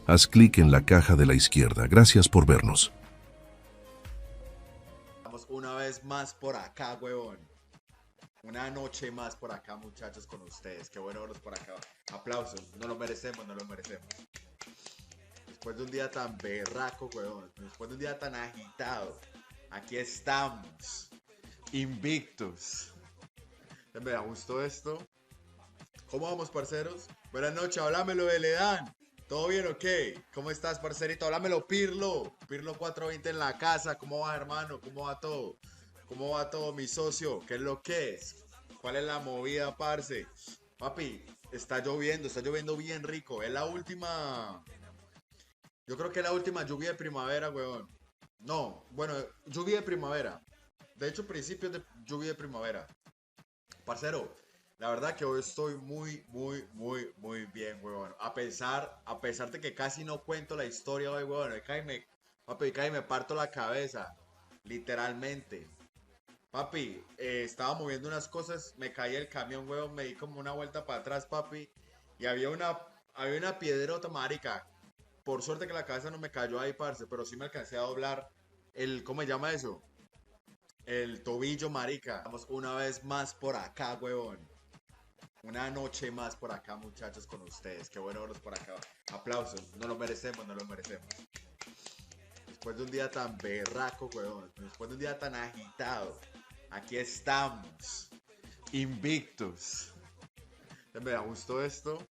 haz clic en la caja de la izquierda. Gracias por vernos. Vamos una vez más por acá, huevón. Una noche más por acá, muchachos, con ustedes. Qué bueno verlos por acá. Aplausos. No lo merecemos, no lo merecemos. Después de un día tan berraco, huevón. Después de un día tan agitado. Aquí estamos. Invictus. Me gustó esto. ¿Cómo vamos, parceros? Buenas noches, háblamelo de Ledan. ¿Todo bien o qué? ¿Cómo estás, parcerito? Háblamelo, Pirlo. Pirlo 420 en la casa. ¿Cómo va, hermano? ¿Cómo va todo? ¿Cómo va todo, mi socio? ¿Qué es lo que es? ¿Cuál es la movida, parce? Papi, está lloviendo bien rico. Es la última... Yo creo que es la última lluvia de primavera, weón. No, bueno, lluvia de primavera. De hecho, principios de lluvia de primavera. Parcero, la verdad que hoy estoy muy bien, weón. A pesar de que casi no cuento la historia hoy, weón. Papi, me parto la cabeza. Literalmente. Papi, estaba moviendo unas cosas, me caí el camión, weón, me di como una vuelta para atrás, papi. Y había una piedrota, marica. Por suerte que la cabeza no me cayó ahí, parce, pero sí me alcancé a doblar ¿cómo se llama eso? El tobillo, marica. Vamos una vez más por acá, huevón. Una noche más por acá, muchachos, con ustedes. Qué bueno verlos por acá. Aplausos. No lo merecemos, no lo merecemos. Después de un día tan berraco, huevón. Después de un día tan agitado. Aquí estamos. Invictus. Me gustó esto.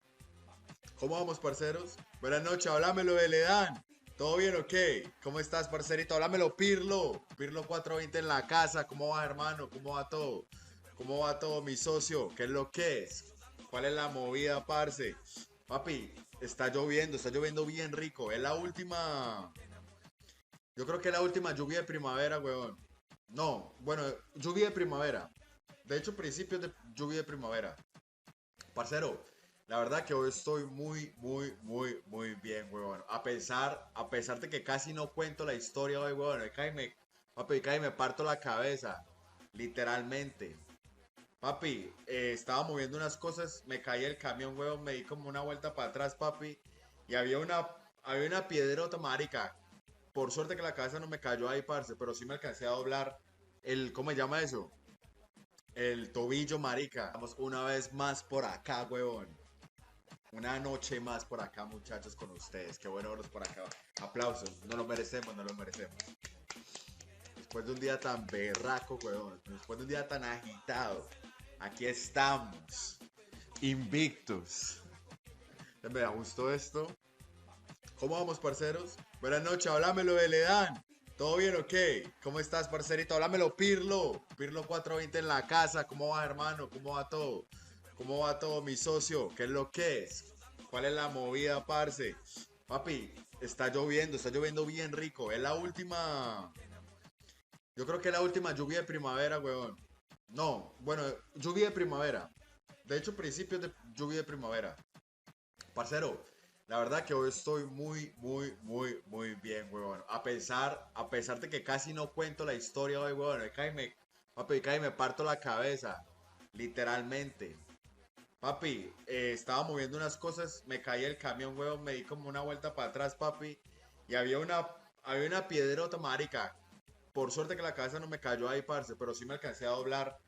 ¿Cómo vamos, parceros? Buenas noches, háblamelo de Ledan. ¿Todo bien o qué? ¿Cómo estás, parcerito? Háblamelo, Pirlo. Pirlo 420 en la casa. ¿Cómo va, hermano? ¿Cómo va todo? ¿Cómo va todo, mi socio? ¿Qué es lo que es? ¿Cuál es la movida, parce? Papi, está lloviendo bien rico. Es la última... Yo creo que es la última lluvia de primavera, weón. No, bueno, lluvia de primavera. De hecho, principios de lluvia de primavera. Parcero, la verdad que hoy estoy muy bien, huevón. A pesar de que casi no cuento la historia hoy, huevón. Papi, me parto la cabeza. Literalmente. Papi, estaba moviendo unas cosas, me caí el camión, huevón, me di como una vuelta para atrás, papi. Y había una piedrota, marica. Por suerte que la cabeza no me cayó ahí, parce, pero sí me alcancé a doblar ¿cómo se llama eso? El tobillo, marica. Vamos una vez más por acá, huevón. Una noche más por acá, muchachos, con ustedes. Qué bueno verlos por acá. Aplausos. No lo merecemos, no lo merecemos. Después de un día tan berraco, huevón. Después de un día tan agitado. Aquí estamos. Invictus. Me gustó esto. ¿Cómo vamos, parceros? Buenas noches, háblamelo de Ledan. ¿Todo bien o qué? ¿Cómo estás, parcerito? Háblamelo, Pirlo. Pirlo 420 en la casa. ¿Cómo va, hermano? ¿Cómo va todo? ¿Cómo va todo, mi socio? ¿Qué es lo que es? ¿Cuál es la movida, parce? Papi, está lloviendo bien rico. Es la última... Yo creo que es la última lluvia de primavera, weón. No, bueno, lluvia de primavera. De hecho, principios de lluvia de primavera. Parcero, la verdad que hoy estoy muy bien, weón. A pesar de que casi no cuento la historia hoy, weón. Papi, me parto la cabeza. Literalmente. Papi, estaba moviendo unas cosas, me caí el camión, weón, me di como una vuelta para atrás, papi. Y había una piedrota, marica. Por suerte que la cabeza no me cayó ahí, parce, pero sí me alcancé a doblar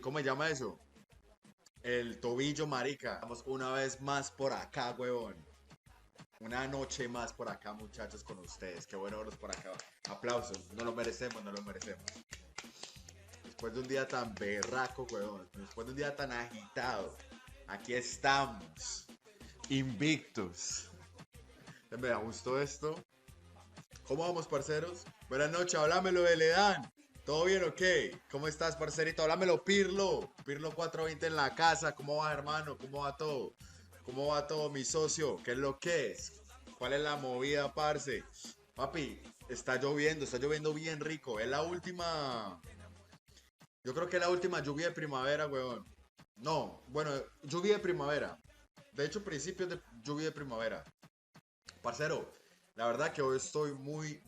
¿cómo se llama eso? El tobillo, marica. Vamos una vez más por acá, huevón. Una noche más por acá, muchachos, con ustedes. Qué bueno verlos por acá. Aplausos. No lo merecemos, no lo merecemos. Después de un día tan berraco, huevón. Después de un día tan agitado. Aquí estamos. Invictus. Me gustó esto. ¿Cómo vamos, parceros? Buenas noches, háblamelo de Ledan. ¿Todo bien o qué? ¿Cómo estás, parcerito? Háblamelo, Pirlo. Pirlo 420 en la casa. ¿Cómo va, hermano? ¿Cómo va todo? ¿Cómo va todo, mi socio? ¿Qué es lo que es? ¿Cuál es la movida, parce? Papi, está lloviendo bien rico. Es la última... Yo creo que es la última lluvia de primavera, weón. No, bueno, lluvia de primavera. De hecho, principios de lluvia de primavera. Parcero, La verdad que hoy estoy muy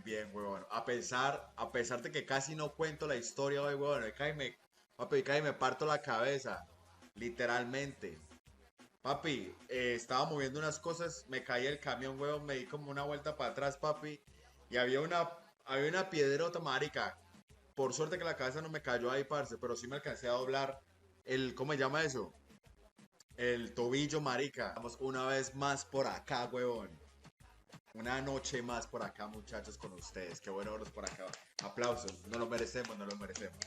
bien, huevón. A pesar de que casi no cuento la historia hoy, huevón. Papi, cae me parto la cabeza. Literalmente. Papi, estaba moviendo unas cosas, me caí el camión, huevón, me di como una vuelta para atrás, papi. Y había una piedrota, marica. Por suerte que la cabeza no me cayó ahí, parce, pero sí me alcancé a doblar ¿cómo se llama eso? El tobillo, marica. Vamos una vez más por acá, huevón. Una noche más por acá, muchachos, con ustedes. Qué bueno verlos por acá. Aplausos. No lo merecemos, no lo merecemos.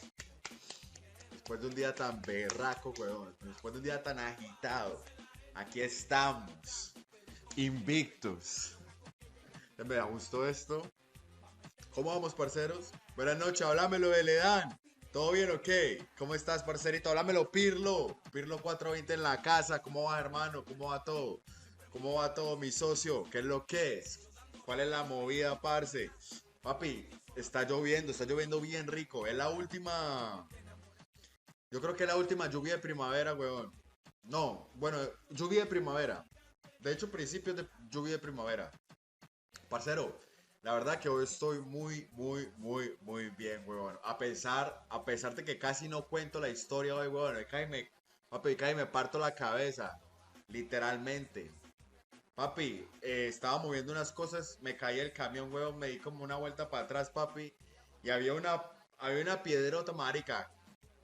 Después de un día tan berraco, huevón. Después de un día tan agitado. Aquí estamos. Invictus. Me da gusto esto. ¿Cómo vamos, parceros? Buenas noches, háblamelo de Ledán. ¿Todo bien o qué? ¿Cómo estás, parcerito? Háblamelo, Pirlo. Pirlo 420 en la casa. ¿Cómo va, hermano? ¿Cómo va todo? ¿Cómo va todo, mi socio? ¿Qué es lo que es? ¿Cuál es la movida, parce? Papi, está lloviendo bien rico. Es la última. Yo creo que es la última lluvia de primavera, weón. No, bueno, lluvia de primavera. De hecho, principios de lluvia de primavera. Parcero, la verdad que hoy estoy muy bien, weón. A pesar de que casi no cuento la historia hoy, weón. Papi, cae me parto la cabeza. Literalmente. Papi, estaba moviendo unas cosas, me caí el camión, weón, me di como una vuelta para atrás, papi. Y había una piedrota, marica.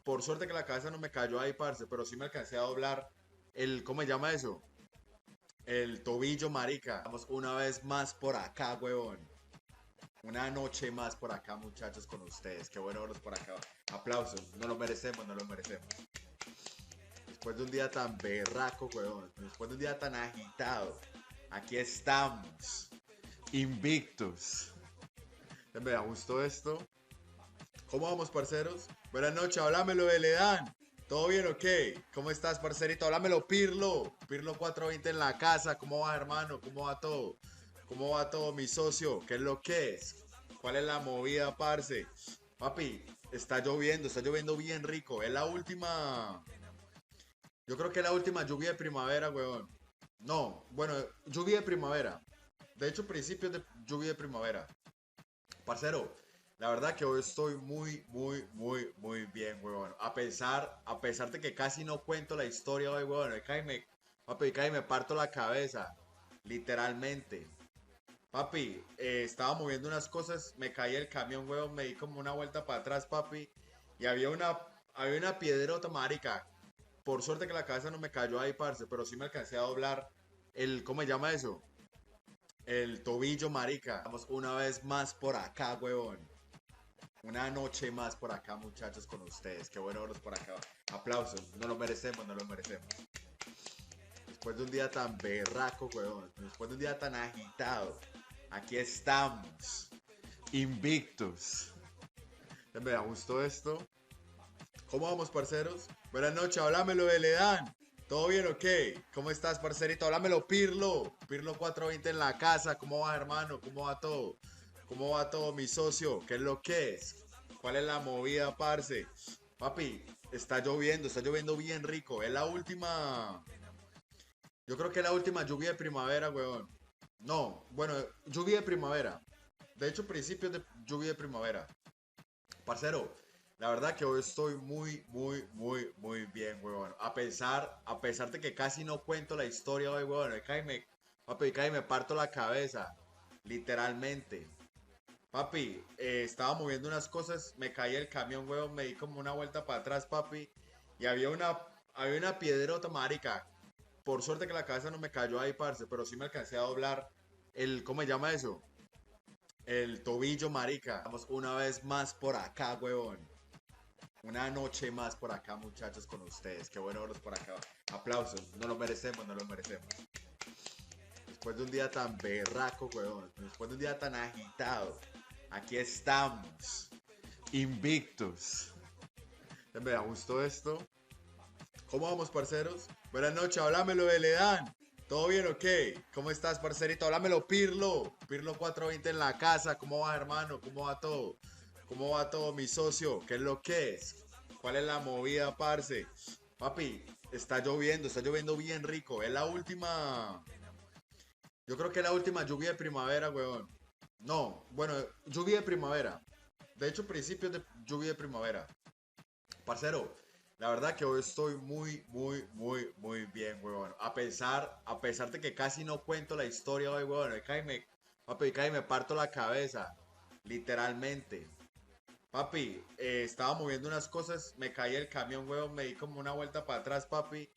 Por suerte que la cabeza no me cayó ahí, parce, pero sí me alcancé a doblar ¿cómo se llama eso? El tobillo, marica. Vamos una vez más por acá, huevón. Una noche más por acá, muchachos, con ustedes. Qué bueno verlos por acá. Aplausos. No lo merecemos, no lo merecemos. Después de un día tan berraco, huevón. Después de un día tan agitado. Aquí estamos. Invictus. Me da gusto esto. ¿Cómo vamos, parceros? Buenas noches, háblamelo de Ledán. ¿Todo bien o qué? ¿Cómo estás, parcerito? Háblamelo, Pirlo. Pirlo 420 en la casa. ¿Cómo va, hermano? ¿Cómo va todo? ¿Cómo va todo, mi socio? ¿Qué es lo que es? ¿Cuál es la movida, parce? Papi, está lloviendo bien rico. Es la última. Yo creo que es la última lluvia de primavera, weón. No, bueno, lluvia de primavera. De hecho, principios de lluvia de primavera. Parcero, la verdad que hoy estoy muy bien, huevón. A pesar de que casi no cuento la historia hoy, huevón. Papi, cae me parto la cabeza. Literalmente. Papi, estaba moviendo unas cosas, me caí el camión, huevón, me di como una vuelta para atrás, papi. Y había una piedrota, marica. Por suerte que la cabeza no me cayó ahí, parce, pero sí me alcancé a doblar ¿cómo se llama eso? El tobillo, marica. Vamos una vez más por acá, huevón. Una noche más por acá, muchachos, con ustedes. Qué bueno verlos por acá. Aplausos. No lo merecemos, no lo merecemos. Después de un día tan berraco, huevón. Después de un día tan agitado. Aquí estamos. Invictus. Me da gusto esto. ¿Cómo vamos, parceros? Buenas noches, háblamelo de Ledán. ¿Todo bien o qué? ¿Cómo estás, parcerito? Háblamelo, Pirlo. Pirlo 420 en la casa. ¿Cómo va, hermano? ¿Cómo va todo? ¿Cómo va todo, mi socio? ¿Qué es lo que es? ¿Cuál es la movida, parce? Papi, está lloviendo bien rico. Es la última. Yo creo que es la última lluvia de primavera, weón. No, bueno, lluvia de primavera. De hecho, principios de lluvia de primavera. Parcero, la verdad que hoy estoy muy bien, weón. A pesar de que casi no cuento la historia hoy, weón. Papi, cae me parto la cabeza. Literalmente. Papi, estaba moviendo unas cosas, me caí el camión, weón, me di como una vuelta para atrás, papi. Y había una piedrota, marica. Por suerte que la cabeza no me cayó ahí, parce, pero sí me alcancé a doblar ¿cómo se llama eso? El tobillo, marica. Vamos una vez más por acá, huevón. Una noche más por acá, muchachos, con ustedes. Qué bueno verlos por acá. Aplausos. No lo merecemos, no lo merecemos. Después de un día tan berraco, huevón. Después de un día tan agitado. Aquí estamos. Invictus. Me da gusto esto. ¿Cómo vamos, parceros? Buenas noches, háblamelo de Ledán. ¿Todo bien o qué? ¿Cómo estás, parcerito? Háblamelo, Pirlo. Pirlo 420 en la casa. ¿Cómo va, hermano? ¿Cómo va todo? ¿Cómo va todo, mi socio? ¿Qué es lo que es? ¿Cuál es la movida, parce? Papi, está lloviendo bien rico. Es la última. Yo creo que la última lluvia de primavera, weón. No, bueno, lluvia de primavera. De hecho, principios de lluvia de primavera. Parcero, la verdad que hoy estoy muy bien, weón. A pesar de que casi no cuento la historia hoy, weón. Papi, cae me parto la cabeza. Literalmente. Papi, estaba moviendo unas cosas, me caí el camión, weón, me di como una vuelta para atrás, papi.